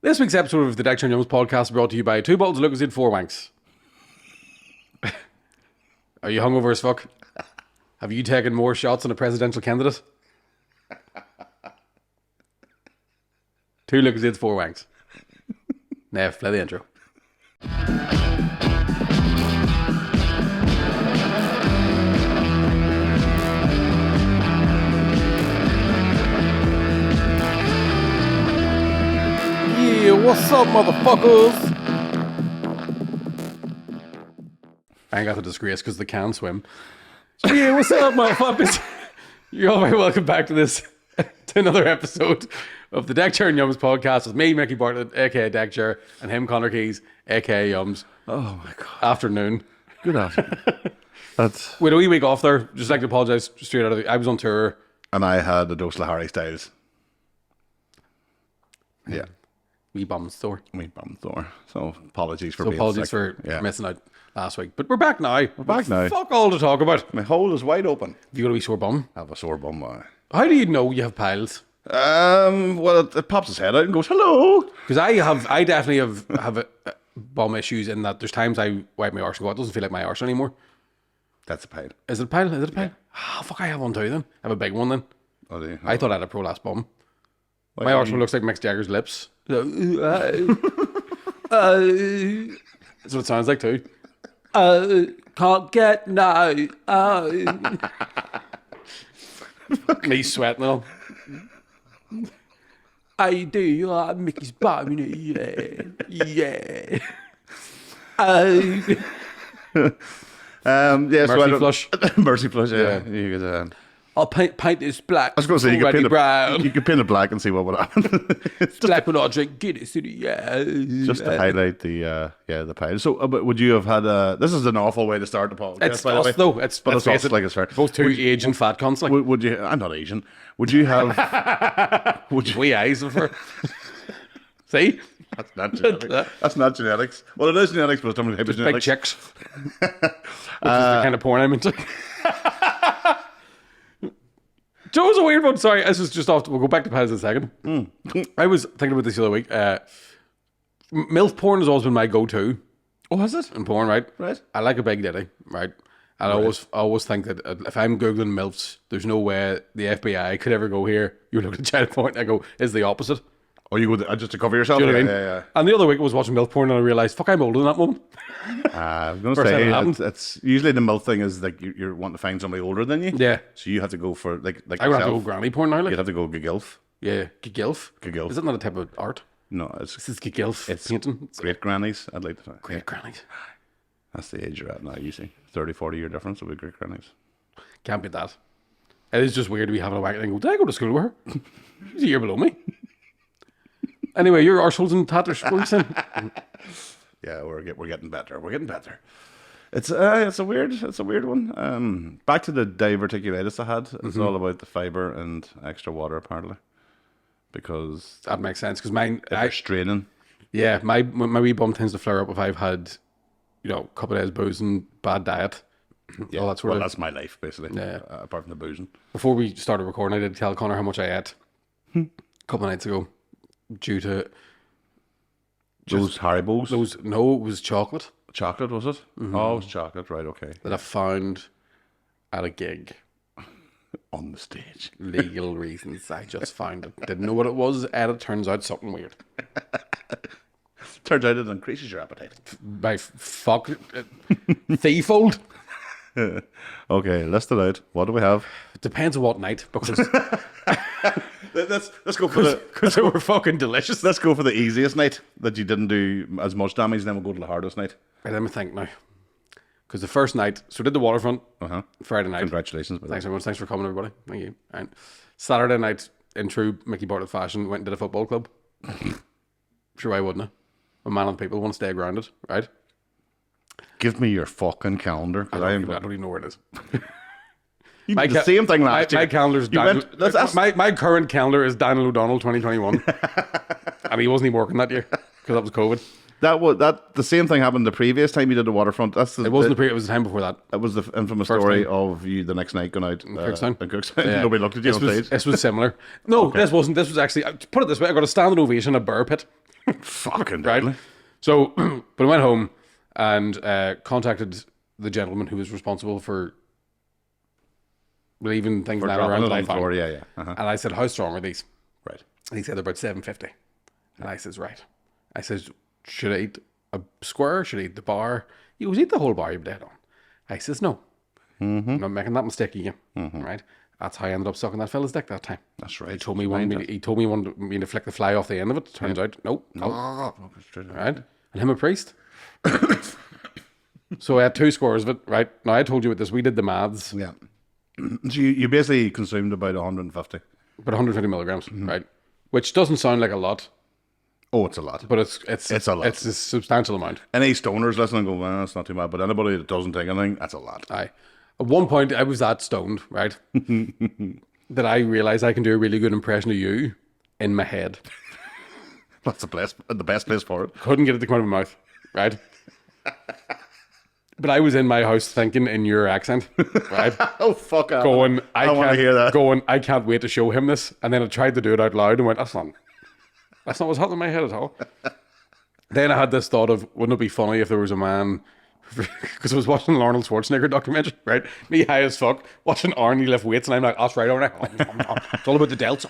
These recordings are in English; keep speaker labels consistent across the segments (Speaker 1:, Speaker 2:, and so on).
Speaker 1: This week's episode of the Deck Chair Young's podcast is brought to you by 2 bottles of Lucozade 4 wanks. Are you hungover as fuck? Have you taken more shots than a presidential candidate? 2 Lucozade 4 wanks. Nev, play the intro. Yeah, what's up, motherfuckers? I ain't got the disgrace because they can swim. Yeah, what's up, motherfuckers? You're all very welcome back to another episode of the Deck Chair and Yums podcast with me, Mickey Bartlett, aka Deck Chair, and him, Connor Keys, aka Yums.
Speaker 2: Oh my god.
Speaker 1: Afternoon.
Speaker 2: Good afternoon. That's...
Speaker 1: We had a wee week off there. Just like to apologise straight out of I was on tour.
Speaker 2: And I had a dose of Harry Styles. Yeah.
Speaker 1: Wee bum store.
Speaker 2: We bumped Thor. So apologies for
Speaker 1: missing out last week. But we're back now. We're
Speaker 2: back now.
Speaker 1: Fuck all to talk about.
Speaker 2: My hole is wide open.
Speaker 1: Have you got a wee sore bum?
Speaker 2: I have a sore bum.
Speaker 1: How do you know you have piles?
Speaker 2: Well, it pops his head out and goes, hello.
Speaker 1: Because I definitely have bum issues in that there's times I wipe my arse and go, it doesn't feel like my arse anymore.
Speaker 2: That's a pile.
Speaker 1: Is it a pile? Is it a pile? Ah, fuck, I have one too then. I have a big one then.
Speaker 2: Oh, do you?
Speaker 1: I thought I had a prolapse bum.
Speaker 2: Why
Speaker 1: My
Speaker 2: don't
Speaker 1: arse
Speaker 2: you-
Speaker 1: looks like Mick Jagger's lips. That's what it sounds like too. Can't get no. Me sweating and all. I do like Mickey's bum, yeah. Yeah.
Speaker 2: Yeah, so I
Speaker 1: Mercy
Speaker 2: don't-
Speaker 1: flush.
Speaker 2: Mercy flush, yeah.
Speaker 1: Yeah.
Speaker 2: You could,
Speaker 1: I'll paint this black.
Speaker 2: I was going to say, you could,
Speaker 1: already
Speaker 2: paint
Speaker 1: brown.
Speaker 2: you could paint it black and see what would happen. It's
Speaker 1: Black when I drink Guinness, yeah.
Speaker 2: just to highlight the pile. So, but would you have had this is an awful way to start the podcast,
Speaker 1: It's
Speaker 2: by the way.
Speaker 1: us though. It's
Speaker 2: But
Speaker 1: let's
Speaker 2: it's
Speaker 1: face
Speaker 2: us,
Speaker 1: it,
Speaker 2: like it's fair.
Speaker 1: both two Asian fat cunts. Like
Speaker 2: Would you? I'm not Asian. Would you have? Would you?
Speaker 1: wee eyes of her. See,
Speaker 2: That's not genetics. That's not genetics. Well, it is genetics, but it's different type of
Speaker 1: big
Speaker 2: genetics.
Speaker 1: chicks. Which is the kind of porn I'm into. Joe's a weird one. Sorry, this is just off. We'll go back to piles in a second. I was thinking about this the other week. MILF porn has always been my go-to
Speaker 2: Oh, has it?
Speaker 1: in porn, right?
Speaker 2: Right.
Speaker 1: I like a big ditty, right? And I always think that if I'm Googling MILFs, there's no way the FBI could ever go here. You look at child porn and I go, is the opposite.
Speaker 2: Oh, you would just to cover yourself?
Speaker 1: Do you know what I
Speaker 2: Yeah,
Speaker 1: mean? And the other week I was watching MILF porn and I realised, fuck, I'm older than that woman.
Speaker 2: I was going to
Speaker 1: First time it
Speaker 2: say,
Speaker 1: happened.
Speaker 2: it's usually the MILF thing is like you're wanting to find somebody older than you.
Speaker 1: Yeah.
Speaker 2: So you have to go for like
Speaker 1: I would have to go
Speaker 2: yourself.
Speaker 1: granny porn now. Like,
Speaker 2: You'd have to go gigilf.
Speaker 1: yeah, gigilf.
Speaker 2: Gigilf.
Speaker 1: Is that not a type of art?
Speaker 2: No, it's
Speaker 1: This is gigilf painting. It's
Speaker 2: great grannies. I'd like to think.
Speaker 1: great grannies.
Speaker 2: That's the age you're at now, you see. 30, 40 year difference with great grannies.
Speaker 1: Can't beat that. It is just weird to be having a whack and go, did I go to school with her? She's a year below me. Anyway, your arseholes in tatters. What are you saying?
Speaker 2: Yeah, we're getting better. We're getting better. It's a weird one. Back to the diverticulitis I had. It's all about the fiber and extra water apparently, because
Speaker 1: That makes sense because mine,
Speaker 2: they're straining.
Speaker 1: yeah, my wee bum tends to flare up if I've had, a couple of days booze and bad diet.
Speaker 2: Yeah,
Speaker 1: All that sort
Speaker 2: well,
Speaker 1: of.
Speaker 2: that's my life basically.
Speaker 1: Yeah.
Speaker 2: Apart from the boozing.
Speaker 1: Before we started recording, I did tell Connor how much I ate a couple of nights ago, due to
Speaker 2: Those Haribos.
Speaker 1: those. No, it was chocolate
Speaker 2: Chocolate, was it? Oh, it was chocolate. Right, okay.
Speaker 1: that I found at a gig.
Speaker 2: On the stage.
Speaker 1: Legal reasons, I just found it. Didn't know what it was, and it turns out something weird.
Speaker 2: Turns out it increases your appetite.
Speaker 1: By fuck, threefold.
Speaker 2: Okay, list it out. What do we have?
Speaker 1: It depends on what night, because
Speaker 2: Let's go for the
Speaker 1: they were fucking delicious.
Speaker 2: let's go for the easiest night that you didn't do as much damage. Then we'll go to the hardest night.
Speaker 1: Right, let me think now. Because the first night, so we did the waterfront Friday night.
Speaker 2: Congratulations. By
Speaker 1: Thanks very much. Thanks for coming, everybody. Thank you. And Saturday night, in true Mickey Bartlett fashion, went and did a football club. Sure, why wouldn't I? A man of the people want to stay grounded, right?
Speaker 2: Give me your fucking calendar. 'Cause I
Speaker 1: I
Speaker 2: am
Speaker 1: don't even know where it is.
Speaker 2: you did the same thing last year.
Speaker 1: My calendar's
Speaker 2: You
Speaker 1: Daniel,
Speaker 2: went- that's-
Speaker 1: my current calendar is Daniel O'Donnell 2021. And he wasn't even working that year because that was COVID.
Speaker 2: The same thing happened the previous time you did the waterfront. It
Speaker 1: It was the time before that.
Speaker 2: It was the infamous
Speaker 1: First
Speaker 2: story
Speaker 1: time.
Speaker 2: of you the next night going out in
Speaker 1: Cookstown?
Speaker 2: Cookstown.
Speaker 1: Yeah.
Speaker 2: Nobody looked at you on stage.
Speaker 1: This was similar. No, this wasn't. This was actually, put it this way, I got a standing ovation at Bear Pit.
Speaker 2: Fucking
Speaker 1: right?
Speaker 2: deadly.
Speaker 1: So, but I went home and contacted the gentleman who was responsible for leaving things
Speaker 2: For
Speaker 1: down
Speaker 2: dropping
Speaker 1: around
Speaker 2: it
Speaker 1: that I
Speaker 2: on the
Speaker 1: found.
Speaker 2: floor, yeah. Uh-huh.
Speaker 1: And I said, how strong are these?
Speaker 2: Right.
Speaker 1: And he said, they're about 750. And I says, right. I says, should I eat a square? Should I eat the bar? He goes, eat the whole bar, you're dead on. I says, no. I'm not making that mistake again. Right? That's how I ended up sucking that fella's dick that time.
Speaker 2: That's right.
Speaker 1: He told me he wanted me to flick the fly off the end of it. Turns out, nope. Right? And him a priest. So I had 2 scores of it, right? Now I told you what this, we did the maths,
Speaker 2: Yeah. So you basically consumed about 150.
Speaker 1: but 150 milligrams, right? Which doesn't sound like a lot,
Speaker 2: Oh, it's a lot.
Speaker 1: but it's
Speaker 2: a lot.
Speaker 1: It's a substantial amount.
Speaker 2: Any stoners listening go, well, that's not too bad. But anybody that doesn't take anything, that's a lot.
Speaker 1: Aye. At one point, I was that stoned, right? that I realised I can do a really good impression of you in my head.
Speaker 2: That's the best place for it.
Speaker 1: Couldn't get it to come out of my mouth, right? But I was in my house thinking in your accent, right?
Speaker 2: Oh, fuck off.
Speaker 1: Going,
Speaker 2: I want to hear that.
Speaker 1: Going, I can't wait to show him this. And then I tried to do it out loud and went, that's not what's happening in my head at all. Then I had this thought of, wouldn't it be funny if there was a man, because I was watching an Arnold Schwarzenegger documentary, right? Me high as fuck, watching Arnie lift weights, and I'm like, that's right, all right. It's all about the delts.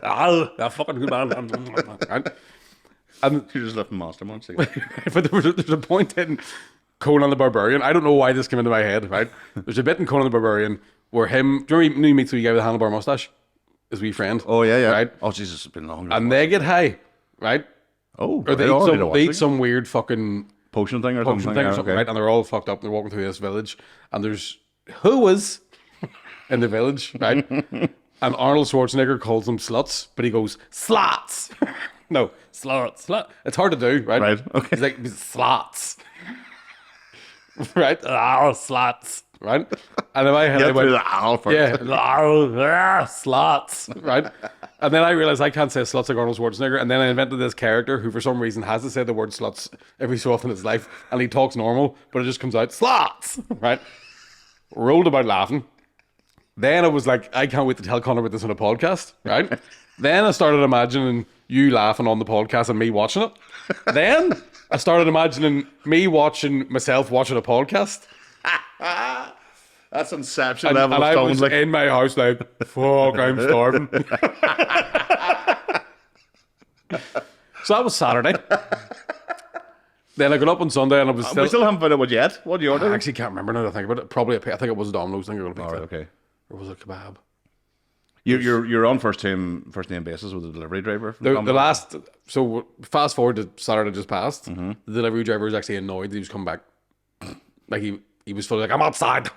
Speaker 1: That fucking good man. Right? And
Speaker 2: You're just lifting Monster Munch.
Speaker 1: but there's a point in Conan the Barbarian. I don't know why this came into my head, right? There's a bit in Conan the Barbarian where him, do you remember he meets the guy with the handlebar mustache? His wee friend.
Speaker 2: Oh, yeah.
Speaker 1: Right?
Speaker 2: Oh, Jesus, it's been long.
Speaker 1: And they get high, right?
Speaker 2: Oh,
Speaker 1: Or they
Speaker 2: right,
Speaker 1: eat some weird fucking
Speaker 2: potion thing or
Speaker 1: potion
Speaker 2: something.
Speaker 1: thing or
Speaker 2: Yeah,
Speaker 1: something,
Speaker 2: okay.
Speaker 1: right? And they're all fucked up. They're walking through this village, and there's whoas in the village, right? And Arnold Schwarzenegger calls them sluts, but he goes slots. No, slut. It's hard to do, right?
Speaker 2: Right, okay.
Speaker 1: He's like slots, right? Oh, slots, right? And in my head, I
Speaker 2: Get
Speaker 1: went,
Speaker 2: through the owl first.
Speaker 1: yeah, slots, right? And then I realized I can't say sluts like Arnold Schwarzenegger. And then I invented this character who, for some reason, has to say the word sluts every so often in his life. And he talks normal, but it just comes out, slots, right? Rolled about laughing. Then I was like, I can't wait to tell Connor about this on a podcast, right? Then I started imagining you laughing on the podcast and me watching it. Then I started imagining me watching myself watching a podcast.
Speaker 2: That's Inception
Speaker 1: And,
Speaker 2: level
Speaker 1: and
Speaker 2: of
Speaker 1: I
Speaker 2: stones.
Speaker 1: was
Speaker 2: Like,
Speaker 1: in my house like, fuck, I'm starving. So that was Saturday. Then I got up on Sunday and I was
Speaker 2: we still haven't found out what yet. What do you
Speaker 1: I
Speaker 2: order?
Speaker 1: actually can't remember now that I think about it. Probably I think it was Domino's. I think it was a pizza.
Speaker 2: All right, okay.
Speaker 1: Or was it kebab?
Speaker 2: You're on first name basis with the delivery driver. From
Speaker 1: The
Speaker 2: Domino's?
Speaker 1: last, so fast forward to Saturday just passed. The delivery driver was actually annoyed that he was coming back. Like he was fully like, I'm outside.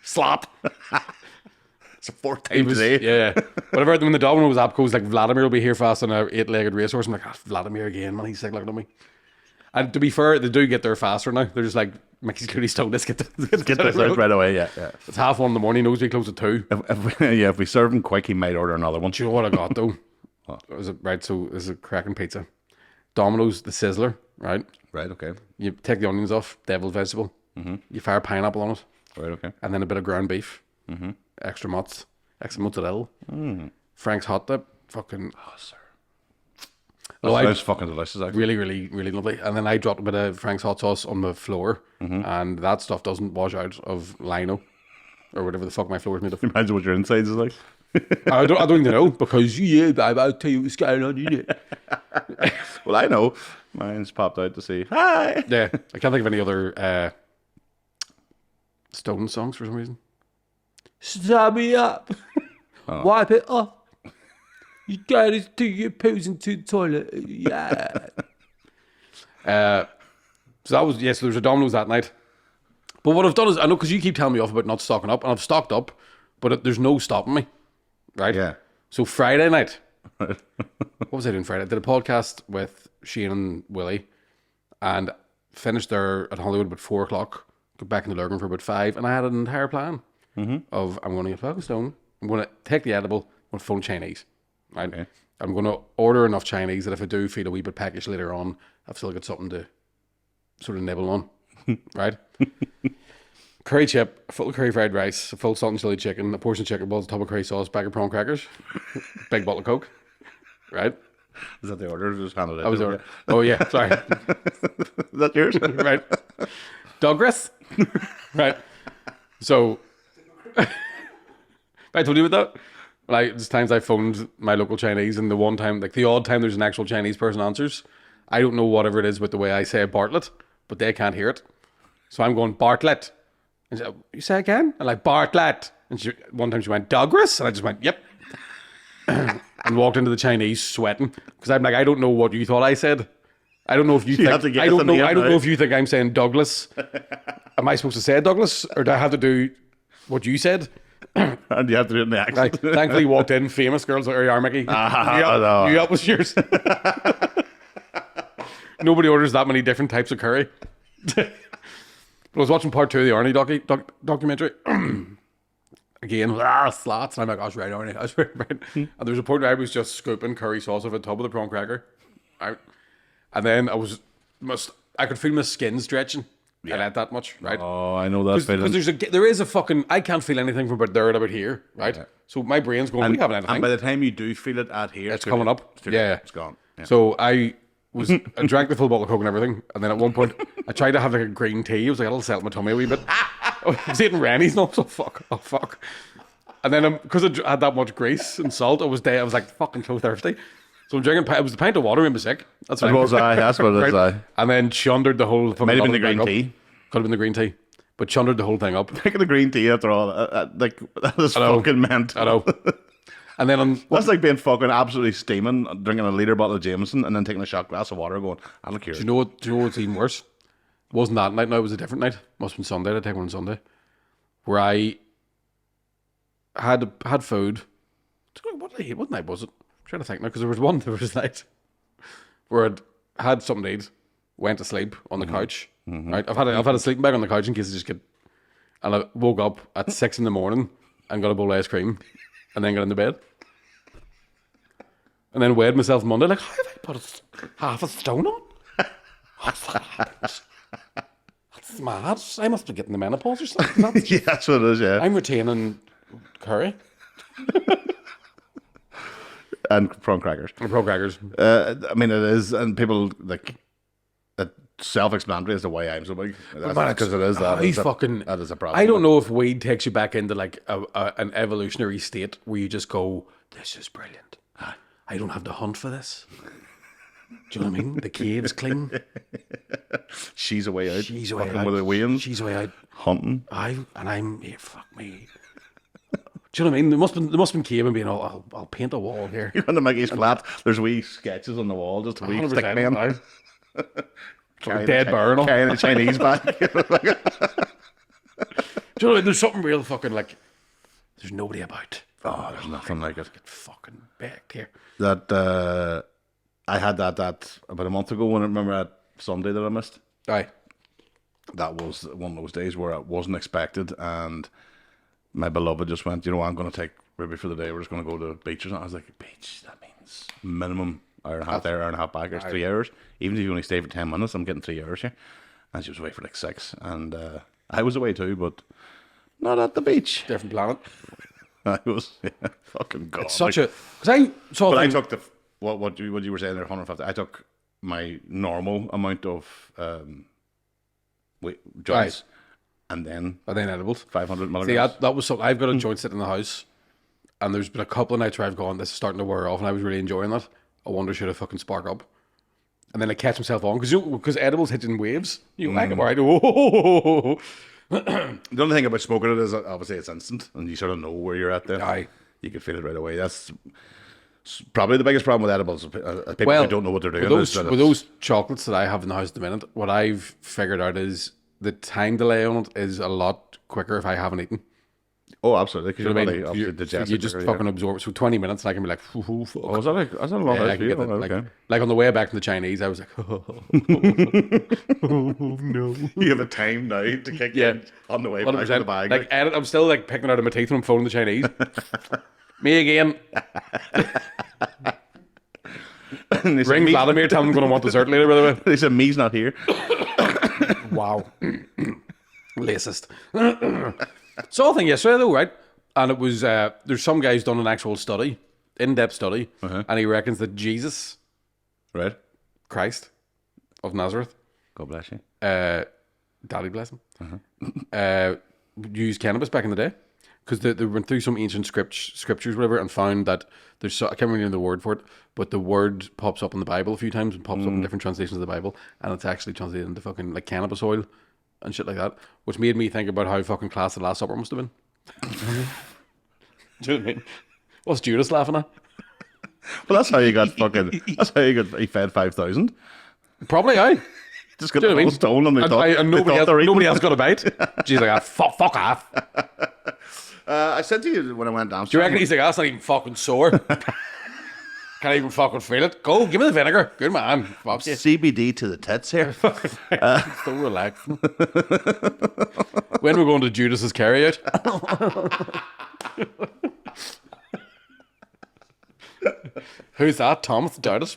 Speaker 1: Slap.
Speaker 2: It's a fourth
Speaker 1: He
Speaker 2: time
Speaker 1: was,
Speaker 2: today.
Speaker 1: yeah. Whatever. When the Domino's app goes like, Vladimir will be here fast on a 8-legged racehorse. I'm like, Vladimir again, man. He's sick looking at me. And to be fair, they do get there faster now. They're just like, Mickey's clearly stoned. Let's get
Speaker 2: Get this out right away. Yeah.
Speaker 1: It's 1:30 in the morning. Knows we close at 2.
Speaker 2: If we serve him quick, he might order another one.
Speaker 1: Do you know what I got though? Was it right? So this is a cracking pizza. Domino's, the sizzler, right?
Speaker 2: Right. Okay.
Speaker 1: You take the onions off, deviled vegetable. You fire pineapple on it,
Speaker 2: Right. Okay.
Speaker 1: and then a bit of ground beef, extra mozz, extra mozzarella, Frank's hot dip, fucking.
Speaker 2: Oh, sir.
Speaker 1: Oh, I-
Speaker 2: Sounds fucking delicious. Actually.
Speaker 1: Really, really, really lovely. And then I dropped a bit of Frank's hot sauce on the floor, and that stuff doesn't wash out of lino or whatever the fuck my floor is made of.
Speaker 2: Imagine what your insides is like.
Speaker 1: I don't even know because I'll tell you what's going on in it.
Speaker 2: Well, I know. Mine's popped out to say hi.
Speaker 1: Yeah, I can't think of any other Stone songs for some reason. Stop me up, wipe it off. You gotta do your poos into the toilet. Yeah. So that was so there was a Domino's that night. But what I've done is I know because you keep telling me off about not stocking up, and I've stocked up, but there's no stopping me, right?
Speaker 2: Yeah.
Speaker 1: So Friday night, what was I doing Friday? I did a podcast with Shane and Willie, and finished there at Hollywood about 4 o'clock. Got back in the Lurgan for about 5, and I had an entire plan of I'm going to get fucking stone. I'm going to take the edible. I'm going to phone Chinese. Right?
Speaker 2: Okay.
Speaker 1: I'm going to order enough Chinese that if I do feel a wee bit peckish later on, I've still got something to sort of nibble on. Right? Curry chip, a full curry fried rice, a full salt and chili chicken, a portion of chicken balls, a tub of curry sauce, bag of prawn crackers, big bottle of Coke. right?
Speaker 2: Is that the order? Just handed it.
Speaker 1: I was
Speaker 2: to
Speaker 1: there.
Speaker 2: you.
Speaker 1: Oh yeah, sorry.
Speaker 2: Is that yours?
Speaker 1: Right. Douglas. Right. So I told you about that. There's times I phoned my local Chinese, and the one time, like the odd time there's an actual Chinese person answers, I don't know whatever it is with the way I say Bartlett, but they can't hear it. So I'm going, Bartlett. And she said, you say again? I'm like, Bartlett. And one time she went, Douglas? And I just went, yep. And walked into the Chinese sweating. Because I'm like, I don't know what you thought I said. I don't know if you think,
Speaker 2: have to guess
Speaker 1: I don't
Speaker 2: the name,
Speaker 1: know
Speaker 2: right?
Speaker 1: if you think I'm saying Douglas. Am I supposed to say Douglas? Or do I have to do what you said?
Speaker 2: And you have to do it in the accent.
Speaker 1: Like, thankfully walked in, famous girls like, are Mickey? You up was yours. Nobody orders that many different types of curry. But I was watching part 2 of the Arnie documentary. Again, slots. And I'm like, I was right, Arnie. I was right. And there was a point where I was just scooping curry sauce off a tub of the prawn cracker. Right? And then I could feel my skin stretching. I ate that much, right?
Speaker 2: Oh, I know that feeling.
Speaker 1: Because there is a fucking, I can't feel anything from about there to about here, right? Yeah. So my brain's going, we haven't anything.
Speaker 2: And by the time you do feel it at here,
Speaker 1: it's coming up. Yeah.
Speaker 2: It's gone. Yeah.
Speaker 1: So I drank the full bottle of Coke and everything. And then at one point, I tried to have like a green tea. I was like, it'll settle my tummy a wee bit. I was eating Rennies and all, so fuck. And then because I had that much grease and salt, I was like fucking so thirsty. So I'm drinking, it was the pint of water, made me sick. That's
Speaker 2: It was I, that's what it is.
Speaker 1: Right? And then chundered the whole thing.
Speaker 2: Might have been the green tea.
Speaker 1: Could have been the green tea. But chundered the whole thing up.
Speaker 2: Taking the green tea after all, like, that is fucking mental.
Speaker 1: I know. And then
Speaker 2: that's like being fucking absolutely steaming, drinking a litre bottle of Jameson, and then taking a shot glass of water going, I don't care.
Speaker 1: Do you know what's even worse? It wasn't that night, no, it was a different night. Must have been Sunday, I'd take one on Sunday. Where I had food. What did I eat? What night was it? I'm trying to think now, because there was a night where I'd had something to eat, went to sleep on the couch. Right? I've had a sleeping bag on the couch in case I just get, and I woke up at 6 a.m. and got a bowl of ice cream, and then got into bed. And then weighed myself Monday, like, how have I put half a stone on? What's that happened? That's mad. I must be getting the menopause or something.
Speaker 2: Yeah, that's what it is, yeah.
Speaker 1: I'm retaining curry.
Speaker 2: And prawn crackers.
Speaker 1: And prawn crackers.
Speaker 2: I mean, it is, and people, like, it's self-explanatory as to why I'm so big. Because it is that. That is a problem.
Speaker 1: I don't know if weed takes you back into, like, an evolutionary state where you just go, this is brilliant. I don't have to hunt for this. Do you know what I mean? The cave's clean.
Speaker 2: She's away out.
Speaker 1: She's away
Speaker 2: fucking
Speaker 1: out.
Speaker 2: with the Wayans.
Speaker 1: She's away out.
Speaker 2: Hunting.
Speaker 1: I'm here. Fuck me. Do you know what I mean? There must have been cave and being, I'll paint a wall here.
Speaker 2: You're on the Mickey's flat. There's wee sketches on the wall, just a wee stick man.
Speaker 1: Dead bear and all.
Speaker 2: Carrying a Chinese bag.
Speaker 1: Do you know what I mean? There's something real fucking like, there's nobody about.
Speaker 2: Oh, there's nothing like it.
Speaker 1: Get fucking backed here.
Speaker 2: That I had that about a month ago when I remember that Sunday that I missed.
Speaker 1: Aye.
Speaker 2: That was one of those days where it wasn't expected, and my beloved just went, you know what, I'm going to take Ruby for the day. We're just going to go to the beach or something. I was like, beach? That means minimum hour and a half there, hour and a half back. There's 3 hours. Even if you only stay for 10 minutes, I'm getting 3 hours here. And she was away for like 6. And I was away too, but not at the beach.
Speaker 1: Different planet.
Speaker 2: I was fucking gone.
Speaker 1: It's such a... Because I saw...
Speaker 2: But I took the... What you were saying there, 150. I took my normal amount of joints. And then
Speaker 1: edibles.
Speaker 2: 500 milligrams.
Speaker 1: See, that was something. I've got a joint sitting in the house, and there's been a couple of nights where I've gone, this is starting to wear off, and I was really enjoying that. I wonder, should I fucking spark up? And then I catch myself on, because edibles hit in waves. You like them, right? Oh.
Speaker 2: The only thing about smoking it is obviously it's instant, and you sort of know where you're at there.
Speaker 1: Aye.
Speaker 2: You can feel it right away. That's probably the biggest problem with edibles. People who don't know what they're doing.
Speaker 1: With those chocolates that I have in the house at the minute, what I've figured out is the time delay on it is a lot quicker if I haven't eaten.
Speaker 2: Oh, absolutely. Because
Speaker 1: You know what I
Speaker 2: your
Speaker 1: mean?
Speaker 2: body obviously digests
Speaker 1: You
Speaker 2: it
Speaker 1: just
Speaker 2: quicker,
Speaker 1: fucking absorb it. So 20 minutes, and I can be like, fuck.
Speaker 2: Oh, is that a long
Speaker 1: Yeah, I
Speaker 2: house
Speaker 1: can get that.
Speaker 2: Okay.
Speaker 1: Like on the way back from the Chinese, I was like, oh no.
Speaker 2: You have a time now to kick in on the way back to the
Speaker 1: 100%.
Speaker 2: bag.
Speaker 1: Like, I'm still like picking it out of my teeth when I'm phoning the Chinese. Me again. Ring Vladimir, tell him I'm going to want dessert later, by the way.
Speaker 2: They said, me's not here.
Speaker 1: Wow. Racist. Saw a thing yesterday though, right? And it was, there's some guys done an actual study in-depth study, and he reckons that Jesus,
Speaker 2: Right.
Speaker 1: Christ of Nazareth,
Speaker 2: God bless you.
Speaker 1: Daddy bless him, used cannabis back in the day because they went through some ancient scriptures, whatever, and found that I can't remember the word for it, but the word pops up in the Bible a few times and pops up in different translations of the Bible, and it's actually translated into fucking like cannabis oil and shit like that, which made me think about how fucking class the Last Supper must have been. Do you know what I mean? What's Judas laughing at?
Speaker 2: Well, that's how you got fucking. That's how you got. He fed 5,000.
Speaker 1: Probably, aye.
Speaker 2: Just got
Speaker 1: Do you know what I
Speaker 2: the whole
Speaker 1: mean?
Speaker 2: stone, and they thought.
Speaker 1: And
Speaker 2: they
Speaker 1: nobody,
Speaker 2: thought
Speaker 1: else,
Speaker 2: they were eating.
Speaker 1: nobody else got a bite. She's like, fuck off.
Speaker 2: I said to you when I went down.
Speaker 1: Do you reckon he's like, that's not even fucking sore? Can't even fucking feel it. Go, give me the vinegar. Good man. Fuck you.
Speaker 2: CBD to the tits here?
Speaker 1: So relaxing. When we're going to Judas's carryout. Who's that? Thomas Dowdis?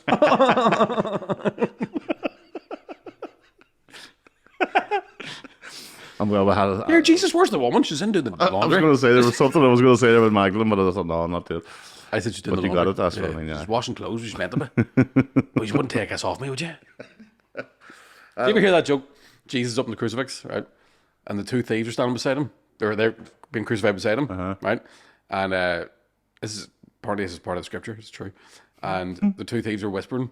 Speaker 2: Well, we had.
Speaker 1: Here, Jesus, where's the woman? She's in doing the
Speaker 2: I was
Speaker 1: laundry.
Speaker 2: going to say there was something I was going to say there with Magdalene, but I thought no, I'm not doing it.
Speaker 1: I said she's doing
Speaker 2: But
Speaker 1: the
Speaker 2: you
Speaker 1: laundry.
Speaker 2: got it, that's what I mean, yeah.
Speaker 1: She's washing clothes, she's meant to be. But you wouldn't take us off me, would you? Do you ever hear that joke? Jesus is up in the crucifix, right? And the two thieves are standing beside him. They're being crucified beside him, right? And this is part of the scripture, it's true. And the two thieves are whispering,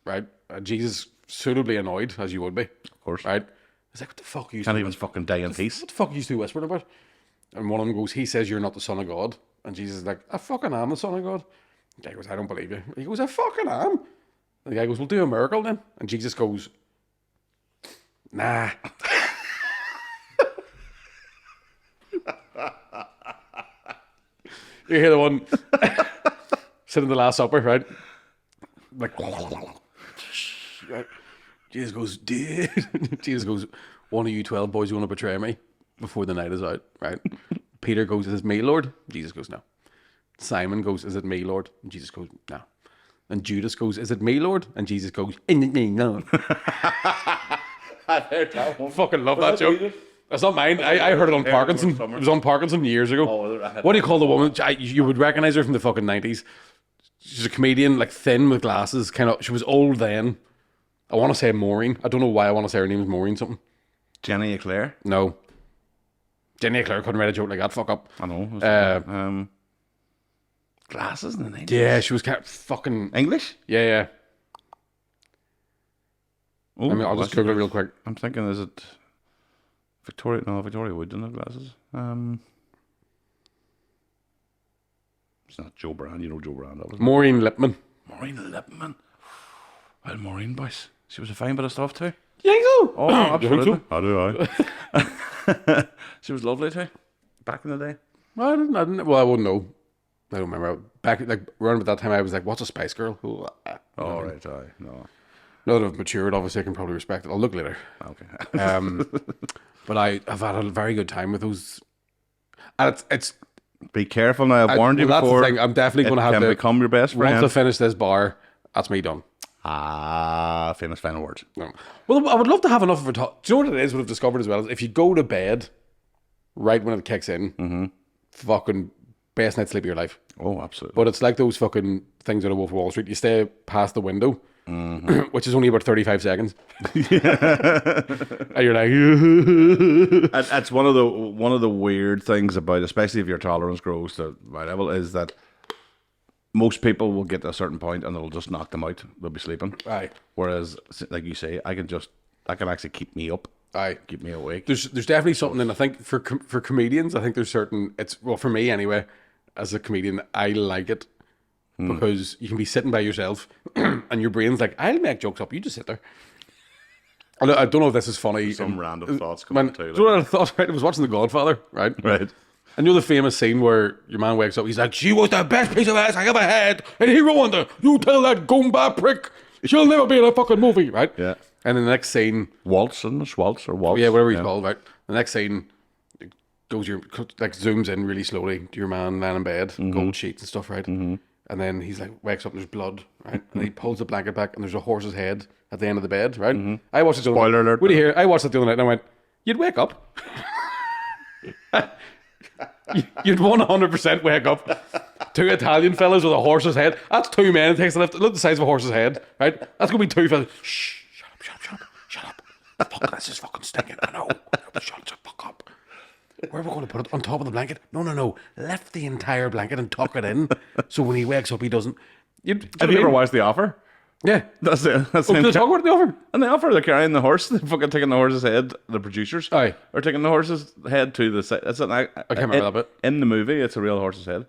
Speaker 1: right? And Jesus, suitably annoyed, as you would be. Of
Speaker 2: course.
Speaker 1: Right? He's like, what the fuck are you
Speaker 2: Can't even fucking die in peace.
Speaker 1: What the fuck are you two whispering about? And one of them goes, he says you're not the son of God. And Jesus is like, I fucking am the son of God. The guy goes, I don't believe you. He goes, I fucking am. And the guy goes, well, do a miracle then. And Jesus goes, nah. You hear the one sitting in the Last Supper, right? Like, right? Jesus goes, dude. Jesus goes, one of you 12 boys, you want to betray me before the night is out, right? Peter goes, is it me, Lord? Jesus goes, no. Simon goes, is it me, Lord? And Jesus goes, no. And Judas goes, is it me, Lord? And Jesus goes, no.
Speaker 2: I heard that one.
Speaker 1: Fucking love that joke. That's not mine. I heard it on Parkinson. It was on Parkinson years ago. What do you call the woman? You would recognize her from the fucking 90s. She's a comedian, like thin with glasses. Kind of. She was old then. I want to say Maureen. I don't know why I want to say her name is Maureen something.
Speaker 2: Jenny Eclair.
Speaker 1: No. Jenny Eclair couldn't write a joke like that. Fuck up.
Speaker 2: I know. Glasses in the 90s.
Speaker 1: Yeah, she was kind of fucking...
Speaker 2: English?
Speaker 1: Yeah.
Speaker 2: Oh,
Speaker 1: I mean, I'll just Google it real quick.
Speaker 2: I'm thinking, is it Victoria? No, Victoria Wood didn't have glasses. It's not Joe Brand. You know Joe Brand, obviously.
Speaker 1: Maureen Lipman.
Speaker 2: Maureen Lipman. Well, Maureen, boys. She was a fine bit of stuff, too.
Speaker 1: Yeah, so.
Speaker 2: Oh, absolutely.
Speaker 1: so?
Speaker 2: I do, I. She was lovely, too. Back in the day.
Speaker 1: I didn't. Well, I wouldn't know. I don't remember. Back, like, around about that time, I was like, what's a Spice Girl? Ooh,
Speaker 2: Oh, right, aye. No.
Speaker 1: Now that I've matured, obviously, I can probably respect it. I'll look later.
Speaker 2: Okay.
Speaker 1: But I've had a very good time with those. And it's
Speaker 2: Be careful now. I've warned you
Speaker 1: that's
Speaker 2: before.
Speaker 1: the thing. I'm definitely going to have
Speaker 2: can
Speaker 1: to
Speaker 2: become your best
Speaker 1: once
Speaker 2: friend.
Speaker 1: I finish this bar. That's me done.
Speaker 2: Famous final words.
Speaker 1: No. Well, I would love to have enough of a talk. Do you know what it is? What I've discovered as well is if you go to bed right when it kicks in, fucking best night's sleep of your life.
Speaker 2: Oh, absolutely.
Speaker 1: But it's like those fucking things out of Wolf of Wall Street. You stay past the window, which is only about 35 seconds. And you're like,
Speaker 2: That's one of the weird things about, especially if your tolerance grows to my level, is that most people will get to a certain point and it'll just knock them out. They'll be sleeping.
Speaker 1: aye,
Speaker 2: Whereas, like you say, I can actually keep me up,
Speaker 1: aye.
Speaker 2: keep me awake.
Speaker 1: There's definitely something, and I think for comedians, I think there's certain. Well, for me anyway, as a comedian, I like it because you can be sitting by yourself, and your brain's like, I'll make jokes up. You just sit there. I don't know if this is funny.
Speaker 2: Some random thoughts
Speaker 1: Man,
Speaker 2: coming to you.
Speaker 1: do you know what I thought? Right, I was watching The Godfather, right?
Speaker 2: Right.
Speaker 1: And you know the famous scene where your man wakes up, he's like, she was the best piece of ass I ever had, and he ruined her. You tell that goomba prick, she'll never be in a fucking movie, right?
Speaker 2: Yeah.
Speaker 1: And in the next scene,
Speaker 2: Waltz and Schwaltz or Waltz.
Speaker 1: yeah, whatever he's called, right? The next scene it goes like zooms in really slowly to your man laying in bed, gold sheets and stuff, right? And then he's like wakes up and there's blood, right? And he pulls the blanket back and there's a horse's head at the end of the bed, right? I watched it.
Speaker 2: Spoiler alert.
Speaker 1: What do you hear? I watched it the other night and I went, "You'd wake up." You'd 100% wake up two Italian fellas with a horse's head. That's two men. It takes a lift. Look at the size of a horse's head, right? That's gonna be two fellas. Shh, shut up. Fuck, this is fucking stinking. I know. Shut the fuck up. Where are we going to put it? On top of the blanket? No. Lift the entire blanket and tuck it in, so when he wakes up, he doesn't.
Speaker 2: Have you ever watched The Offer?
Speaker 1: Yeah.
Speaker 2: That's it. That's
Speaker 1: Did they talk about the offer?
Speaker 2: And the offer, they're carrying the horse. They're fucking taking the horse's head. The producers
Speaker 1: Aye.
Speaker 2: are taking the horse's head to the side. That's I
Speaker 1: can't remember that bit.
Speaker 2: In the movie, it's a real horse's head.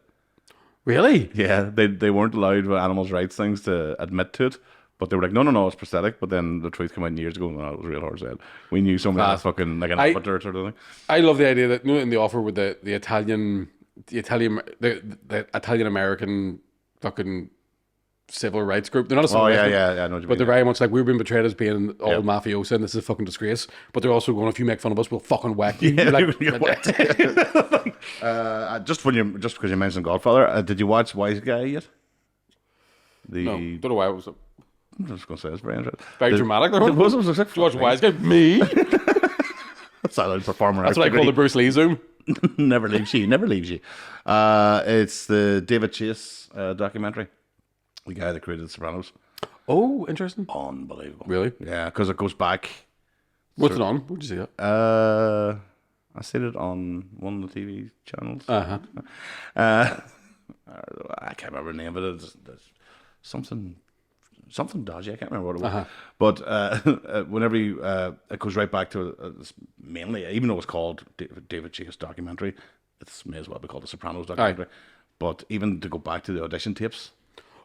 Speaker 1: Really?
Speaker 2: Yeah, they weren't allowed with animals' rights things to admit to it. But they were like, no, it's prosthetic. But then the truth came out years ago, no, it was a real horse's head. We knew somebody had fucking like an amateur sort of thing.
Speaker 1: I love the idea that in the offer with the Italian American fucking civil rights group. They're not a civil rights group,
Speaker 2: yeah. I know what you
Speaker 1: but
Speaker 2: mean.
Speaker 1: they're very much like, we've been portrayed as being all mafioso and this is a fucking disgrace. But they're also going, if you make fun of us, we'll fucking whack you.
Speaker 2: Yeah,
Speaker 1: You're like,
Speaker 2: just because you mentioned Godfather, did you watch Wise Guy yet?
Speaker 1: no, don't know why it was
Speaker 2: I'm just going to say it's very interesting.
Speaker 1: very dramatic.
Speaker 2: It was like,
Speaker 1: Did you watch Wise Guy? Me?
Speaker 2: silent performer.
Speaker 1: That's what I call the Bruce Lee Zoom.
Speaker 2: Never leaves you. It's the David Chase documentary. The guy that created The Sopranos.
Speaker 1: Oh, interesting.
Speaker 2: Unbelievable.
Speaker 1: Really?
Speaker 2: Yeah, because it goes back.
Speaker 1: What's it on? Where'd you see it?
Speaker 2: I seen it on one of the TV channels. I can't remember the name of it. It's something dodgy. I can't remember what it was. But whenever you, it goes right back to mainly, even though it's called David Chase documentary, it may as well be called The Sopranos documentary. But even to go back to the audition tapes.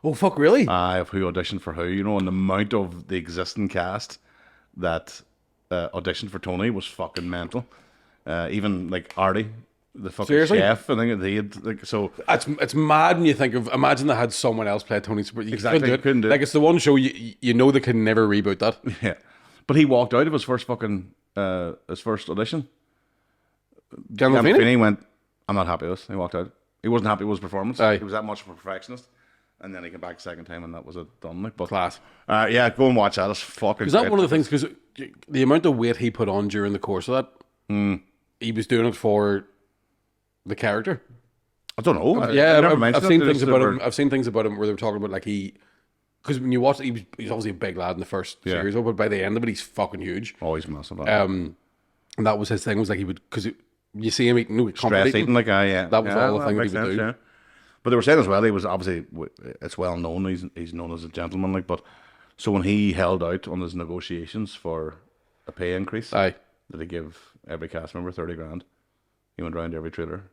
Speaker 1: Oh, fuck, really?
Speaker 2: Of who auditioned for who, and the amount of the existing cast that auditioned for Tony was fucking mental. Even like Artie, the fucking
Speaker 1: Seriously?
Speaker 2: chef, I think they had like so.
Speaker 1: It's mad when you think of, imagine they had someone else play Tony Soprano.
Speaker 2: Exactly, couldn't do it.
Speaker 1: Like, it's the one show you know they can never reboot that.
Speaker 2: Yeah, but he walked out of his first fucking his first audition.
Speaker 1: Gandolfini?
Speaker 2: Went, I'm not happy with this. He walked out. He wasn't happy with his performance.
Speaker 1: Aye.
Speaker 2: He was that much of a perfectionist. And then he came back second time, and that was it done. Like, but
Speaker 1: Class.
Speaker 2: yeah, go and watch that. It's fucking.
Speaker 1: Is that
Speaker 2: great.
Speaker 1: one of the things? Because the amount of weight he put on during the course of that, he was doing it for the character.
Speaker 2: I don't know.
Speaker 1: I've seen things about him. I've seen things about him where they were talking about like because when you watch it, he's obviously a big lad in the first series, but by the end of it, he's fucking huge.
Speaker 2: Always massive.
Speaker 1: And that was his thing. Was like he would, because you see him eating,
Speaker 2: stress eating, like yeah.
Speaker 1: That was all the thing
Speaker 2: makes
Speaker 1: that he would
Speaker 2: sense,
Speaker 1: do.
Speaker 2: yeah. But they were saying as well, he was obviously, it's well known, he's known as a gentleman, like, but so when he held out on his negotiations for a pay increase,
Speaker 1: Aye.
Speaker 2: that he give every cast member 30 grand, he went round to every trailer.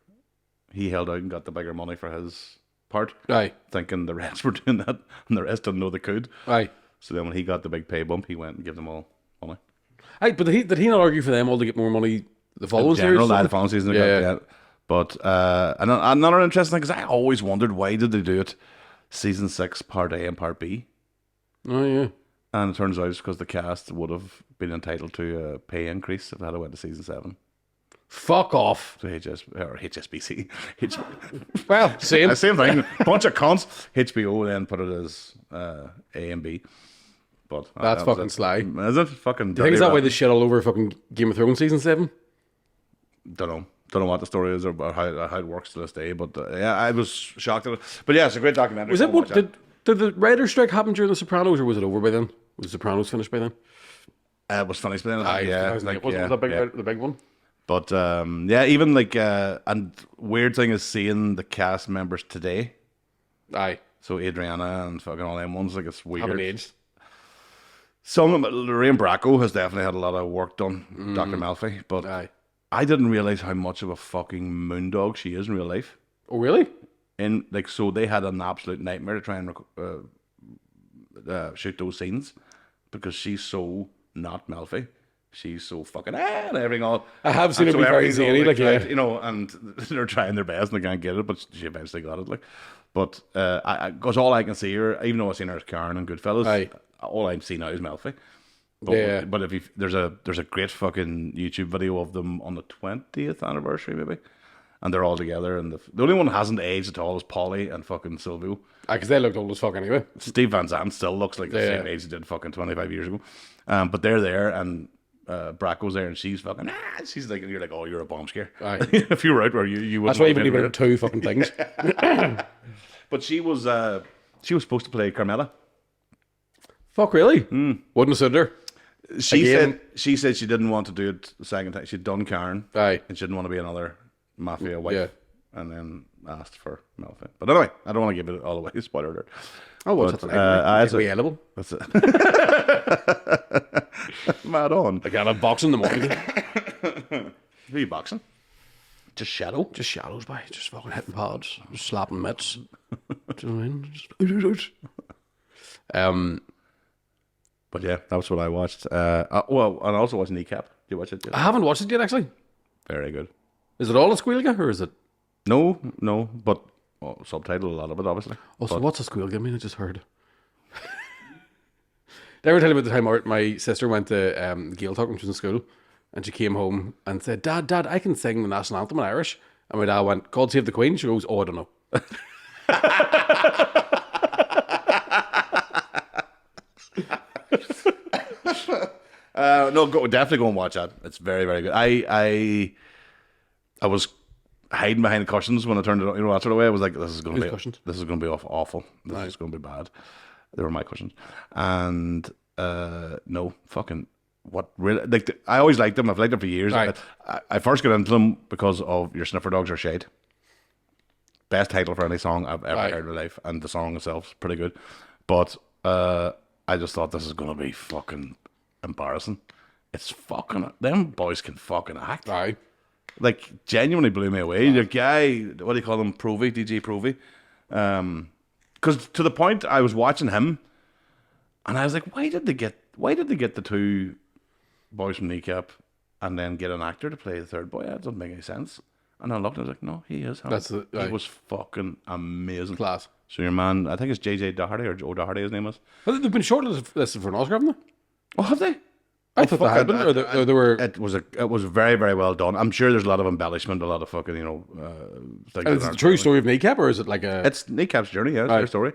Speaker 2: He held out and got the bigger money for his part,
Speaker 1: Aye.
Speaker 2: thinking the rest were doing that, and the rest didn't know they could.
Speaker 1: Aye.
Speaker 2: So then when he got the big pay bump, he went and gave them all money.
Speaker 1: Aye, but did he not argue for them all to get more money the following
Speaker 2: General,
Speaker 1: series?
Speaker 2: the following season,
Speaker 1: Yeah.
Speaker 2: But another interesting thing, because I always wondered, why did they do it season 6 part A and part B?
Speaker 1: Oh yeah.
Speaker 2: And it turns out it's because the cast would have been entitled to a pay increase if they had went to season 7.
Speaker 1: Fuck off.
Speaker 2: So HSBC.
Speaker 1: Well, same.
Speaker 2: Same thing. Bunch of cons. HBO then put it as A and B. But
Speaker 1: That's fucking sly.
Speaker 2: Is it? Fucking
Speaker 1: Do you think it's that way they shit all over fucking Game of Thrones season 7?
Speaker 2: Don't know what the story is or how it works to this day. But yeah, I was shocked at it. But yeah, it's a great documentary.
Speaker 1: Was it what did the writer's strike happen during The Sopranos, or was it over by then? Was The Sopranos finished by then?
Speaker 2: It was finished by then.
Speaker 1: Yeah,
Speaker 2: was
Speaker 1: was that the big one?
Speaker 2: But yeah, even like and weird thing is seeing the cast members today.
Speaker 1: Aye.
Speaker 2: So Adriana and fucking all them ones, like it's weird.
Speaker 1: Haven't aged.
Speaker 2: Some of them, Lorraine Bracco has definitely had a lot of work done. Dr. Malfi, but
Speaker 1: Aye.
Speaker 2: I didn't realize how much of a fucking moondog she is in real life.
Speaker 1: Oh really?
Speaker 2: And like, so they had an absolute nightmare to try and shoot those scenes because she's so not Malfi. She's so fucking and everything all.
Speaker 1: I have seen her be very zany, like yeah.
Speaker 2: And they're trying their best and they can't get it, but she eventually got it. Like, but because all I can see her, even though I've seen her as Karen and Goodfellas,
Speaker 1: Aye.
Speaker 2: all I see now is Malfi. But,
Speaker 1: Yeah.
Speaker 2: But if there's a great fucking YouTube video of them on the 20th anniversary maybe, and they're all together, and the only one that hasn't aged at all is Polly and fucking Silvio.
Speaker 1: Because they looked old as fuck anyway.
Speaker 2: Steve Van Zandt still looks like the same age he did fucking 25 years ago. But they're there, and Bracco's there and she's fucking, she's like, you're like, oh, you're a bomb scare.
Speaker 1: Aye.
Speaker 2: If you were out where you wouldn't
Speaker 1: That's why
Speaker 2: walk
Speaker 1: even
Speaker 2: in
Speaker 1: even
Speaker 2: with
Speaker 1: two fucking things.
Speaker 2: it. But she was supposed to play Carmela.
Speaker 1: Fuck, really? Wouldn't have stood there. Again.
Speaker 2: She said she didn't want to do it the second time. She'd done Karen.
Speaker 1: Aye.
Speaker 2: And she didn't want to be another mafia wife.
Speaker 1: Yeah.
Speaker 2: And then asked for Malfoy. But anyway, I don't want to give it all away. Spoiler alert.
Speaker 1: Oh, what's
Speaker 2: But,
Speaker 1: that?
Speaker 2: it's
Speaker 1: It's available.
Speaker 2: That's it. Mad on.
Speaker 1: I got a box in the morning.
Speaker 2: Who are you boxing? Just Shadow?
Speaker 1: Just shadows, by just fucking hitting pods, just slapping mitts. Do you know what I mean? Just,
Speaker 2: But yeah, that's what I watched. Well, and I also watched Kneecap. Did you watch it?
Speaker 1: I haven't watched it yet, actually.
Speaker 2: Very good.
Speaker 1: Is it all a Squealga, or is it?
Speaker 2: No, but subtitle a lot of it, obviously.
Speaker 1: Oh, so what's a Squealga? I mean, I just heard. Did I ever tell you about the time my sister went to Gael talk when she was in school, and she came home and said, Dad, I can sing the national anthem in Irish. And my dad went, God save the Queen. She goes, oh, I don't know.
Speaker 2: No, definitely go and watch that. It's very, very good. I was hiding behind the cushions when I turned it on, that sort of way. I was like, this is going to be
Speaker 1: cushions?
Speaker 2: This is going to be awful. This is going to be bad. They were my cushions. And no, fucking what really, like, I always liked them. I've liked them for years.
Speaker 1: Right.
Speaker 2: I first got into them because of Your Sniffer Dogs Are Shade. Best title for any song I've ever heard in my life, and the song itself is pretty good. But I just thought this is gonna be fucking embarrassing. It's fucking, them boys can fucking act.
Speaker 1: Aye.
Speaker 2: Like, genuinely blew me away. The guy, what do you call him, Provy, DJ Provy. Because to the point I was watching him, and I was like, why did they get the two boys from Kneecap and then get an actor to play the third boy? That doesn't make any sense. And I looked and I was like, no, he is him. He was fucking amazing.
Speaker 1: Class.
Speaker 2: So your man, I think it's JJ Doherty or Joe Doherty, his name was.
Speaker 1: Well, they've been shortlisted for an Oscar, haven't they?
Speaker 2: Oh, have they?
Speaker 1: I thought they had been, or they were.
Speaker 2: It was very, very well done. I'm sure there's a lot of embellishment, a lot of fucking, things.
Speaker 1: Is it the true story of Kneecap, or is it like a?
Speaker 2: It's Kneecap's journey, yeah, it's their story.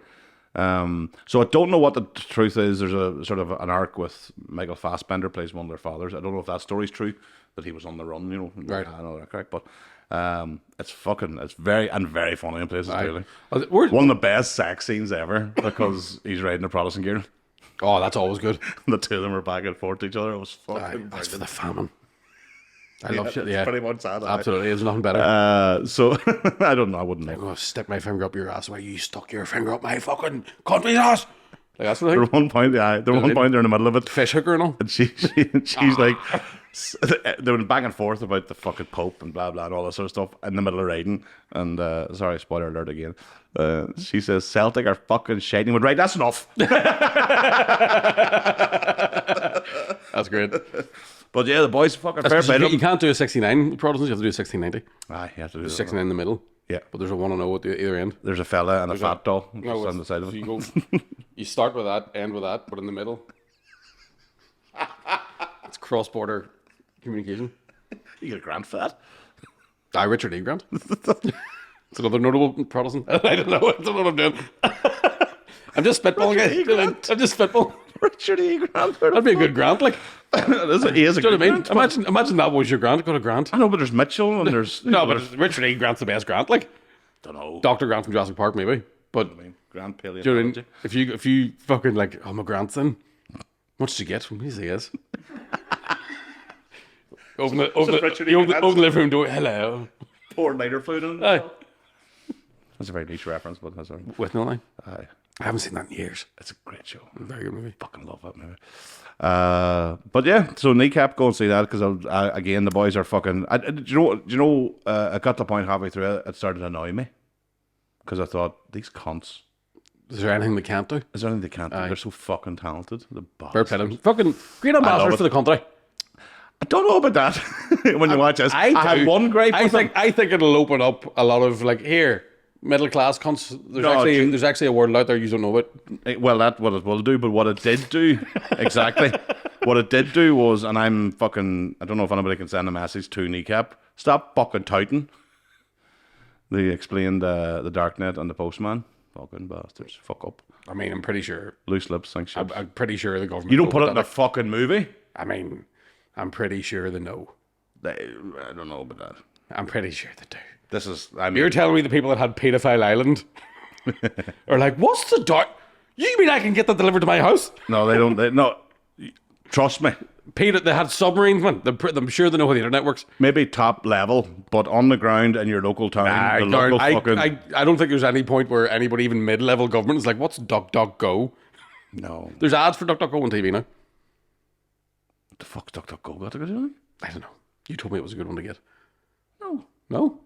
Speaker 2: So I don't know what the truth is. There's a sort of an arc with Michael Fassbender plays one of their fathers. I don't know if that story's true, that he was on the run,
Speaker 1: Right.
Speaker 2: I know that correct, but it's very funny in places, really.
Speaker 1: One
Speaker 2: One of the best sex scenes ever, because he's riding a Protestant gear.
Speaker 1: Oh, that's always good.
Speaker 2: The two of them are back and forth to each other. It was fucking
Speaker 1: That's for the famine. I love shit. Yeah,
Speaker 2: pretty much that.
Speaker 1: absolutely. There's nothing better.
Speaker 2: So I don't know. I wouldn't
Speaker 1: I'm
Speaker 2: know.
Speaker 1: gonna stick my finger up your ass while you stuck your finger up my fucking country's ass. Like that's what I
Speaker 2: There
Speaker 1: think.
Speaker 2: was one point, they're in the middle of it,
Speaker 1: Fish hooker and all.
Speaker 2: and she's like, they were back and forth about the fucking Pope and blah blah and all that sort of stuff in the middle of riding. And sorry, spoiler alert again. She says Celtic are fucking shit. Went, right, that's enough.
Speaker 1: That's great.
Speaker 2: But yeah, the boys fucking fair play.
Speaker 1: You can't do a 69 Protestants. You have to do a 1690.
Speaker 2: You have to do
Speaker 1: 69 in the middle.
Speaker 2: Yeah.
Speaker 1: But there's a 1 and 0 at either end.
Speaker 2: There's a fella and a fat doll
Speaker 1: No,
Speaker 2: on the side of
Speaker 1: so
Speaker 2: it.
Speaker 1: you go. You start with that, end with that, but in the middle. It's cross-border communication.
Speaker 2: You get a grant for that.
Speaker 1: Richard E. Grant. It's another notable Protestant. I don't know. I don't know what I'm doing. I'm just spitballing,
Speaker 2: Richard E.
Speaker 1: guys.
Speaker 2: Grant.
Speaker 1: I'm just spitballing.
Speaker 2: Richard E. Grant.
Speaker 1: That'd be a good grant, like.
Speaker 2: He is a
Speaker 1: Do you know
Speaker 2: good
Speaker 1: what I mean?
Speaker 2: grant.
Speaker 1: Imagine that was your grant. Got a grant.
Speaker 2: I know, but there's Mitchell and there's
Speaker 1: No, but Richard E. Grant's the best grant, like.
Speaker 2: don't know.
Speaker 1: Dr. Grant from Jurassic Park, maybe. But
Speaker 2: Grant
Speaker 1: do you know what I mean?
Speaker 2: paleontology.
Speaker 1: If you fucking like, I'm a grandson. What did you get from me? He is. Open
Speaker 2: Richard E.
Speaker 1: the
Speaker 2: Grant's-
Speaker 1: living room door. Hello.
Speaker 2: Pour lighter fluid in.
Speaker 1: Aye.
Speaker 2: That's a very niche reference, but that's all right.
Speaker 1: With no line.
Speaker 2: Aye.
Speaker 1: I haven't seen that in years.
Speaker 2: It's a great show.
Speaker 1: Very good movie.
Speaker 2: Fucking love that movie. But yeah, so Kneecap, go and see that because again the boys are fucking. Do you know? I got to the point halfway through it started to annoy me because I thought these cunts.
Speaker 1: Is there anything they can't do?
Speaker 2: Is there anything they can't do? They're so fucking talented. The
Speaker 1: Fair play to them. Fucking great ambassadors
Speaker 2: it.
Speaker 1: for the country.
Speaker 2: I don't know about that. When you watch this, I
Speaker 1: do.
Speaker 2: had one gripe.
Speaker 1: I
Speaker 2: with them.
Speaker 1: think it'll open up a lot of like here middle class cunts. There's actually a word out there you don't know it.
Speaker 2: Well, that's what it will do, but what it did do, exactly, what it did do was, and I'm fucking, I don't know if anybody can send a message to Kneecap, stop fucking touting. They explained the Darknet and the Postman. Fucking bastards. Fuck up.
Speaker 1: I mean, I'm pretty sure.
Speaker 2: Loose lips, think shit.
Speaker 1: I'm pretty sure the government.
Speaker 2: You don't put it in
Speaker 1: that.
Speaker 2: a fucking movie?
Speaker 1: I mean, I'm pretty sure they know.
Speaker 2: I don't know about that.
Speaker 1: I'm pretty sure they do.
Speaker 2: This is, I mean,
Speaker 1: You're telling me the people that had Pedophile Island are like, what's the dark? You mean I can get that delivered to my house?
Speaker 2: no, they don't. No, trust me.
Speaker 1: Peter, they had submarines, man. I'm sure they know how the internet works.
Speaker 2: Maybe top level, but on the ground in your local town,
Speaker 1: I
Speaker 2: the local fucking.
Speaker 1: I don't think there's any point where anybody, even mid-level government, is like, what's DuckDuckGo?
Speaker 2: No,
Speaker 1: There's ads for DuckDuckGo on TV now.
Speaker 2: the fuck's DuckDuckGo got to go do?
Speaker 1: I don't know. You told me it was a good one to get.
Speaker 2: No,
Speaker 1: No?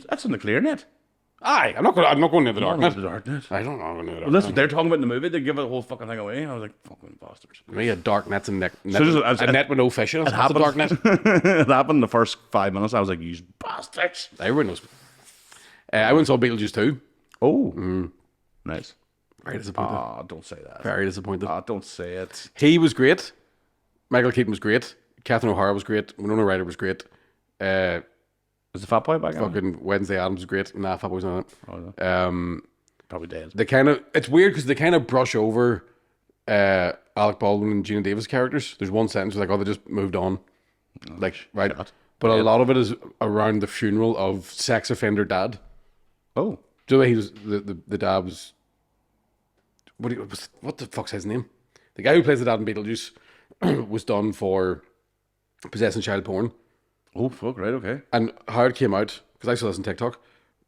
Speaker 2: that's in the clear net.
Speaker 1: Aye, I'm not going near the
Speaker 2: Oh,
Speaker 1: darknet.
Speaker 2: the darknet.
Speaker 1: I don't know. I'm going near the
Speaker 2: Well, that's
Speaker 1: darknet.
Speaker 2: what they're talking about in the movie. They give the whole fucking thing away. I was like, fucking bastards.
Speaker 1: Me, a dark net's a net,
Speaker 2: as-
Speaker 1: a net with no fish in it. That's a dark net.
Speaker 2: it happened the first 5 minutes. I was like, you bastards.
Speaker 1: Everyone knows. I went and saw Beetlejuice 2.
Speaker 2: Oh, nice.
Speaker 1: Very disappointed.
Speaker 2: Ah, don't say that.
Speaker 1: Very disappointed.
Speaker 2: Ah, don't say it.
Speaker 1: He was great. Michael Keaton was great. Catherine O'Hara was great. Winona Ryder was great.
Speaker 2: Is the fat boy back on?
Speaker 1: Fucking Wednesday Addams was great. Nah, Fat Boy's not
Speaker 2: Oh,
Speaker 1: it. Um,
Speaker 2: probably dead.
Speaker 1: they kind of, it's weird because they kind of brush over Alec Baldwin and Gina Davis characters. There's one sentence where like, oh, they just moved on. Like, right.
Speaker 2: shit.
Speaker 1: But a lot of it is around the funeral of sex offender dad.
Speaker 2: Oh,
Speaker 1: Do you know he was, the dad was, what the fuck's his name? The guy who plays the dad in Beetlejuice was done for possessing child porn.
Speaker 2: oh, fuck, right, okay.
Speaker 1: And how it came out, because I saw this on TikTok,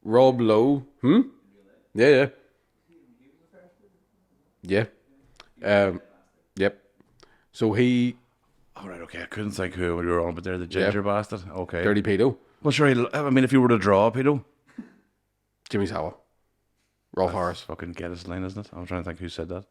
Speaker 1: Rob Lowe, Yeah. Yep. So he,
Speaker 2: All right, okay. I couldn't think who you were on, but they're the ginger bastard. Okay.
Speaker 1: dirty pedo,
Speaker 2: Well, sure. I mean, if you were to draw a pedo,
Speaker 1: Jimmy Sawa, Rolf Harris,
Speaker 2: fucking get his line, isn't it? I'm trying to think who said that.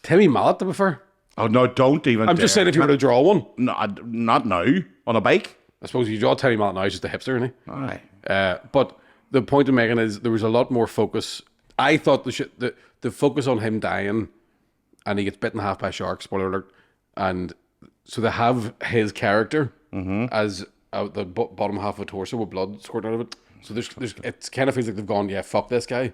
Speaker 1: Timmy Mallet, to be fair.
Speaker 2: Oh no, don't even.
Speaker 1: I'm just saying if you were to draw one,
Speaker 2: No, not now on a bike.
Speaker 1: I suppose you draw Timmy Mallet now, he's just a hipster, isn't he?
Speaker 2: Aye.
Speaker 1: But the point I'm making is there was a lot more focus. I thought the focus on him dying and he gets bitten in half by a shark, spoiler alert, and so they have his character as the bottom half of a torso with blood squirting out of it. So there's it kind of feels like they've gone, yeah, fuck this guy.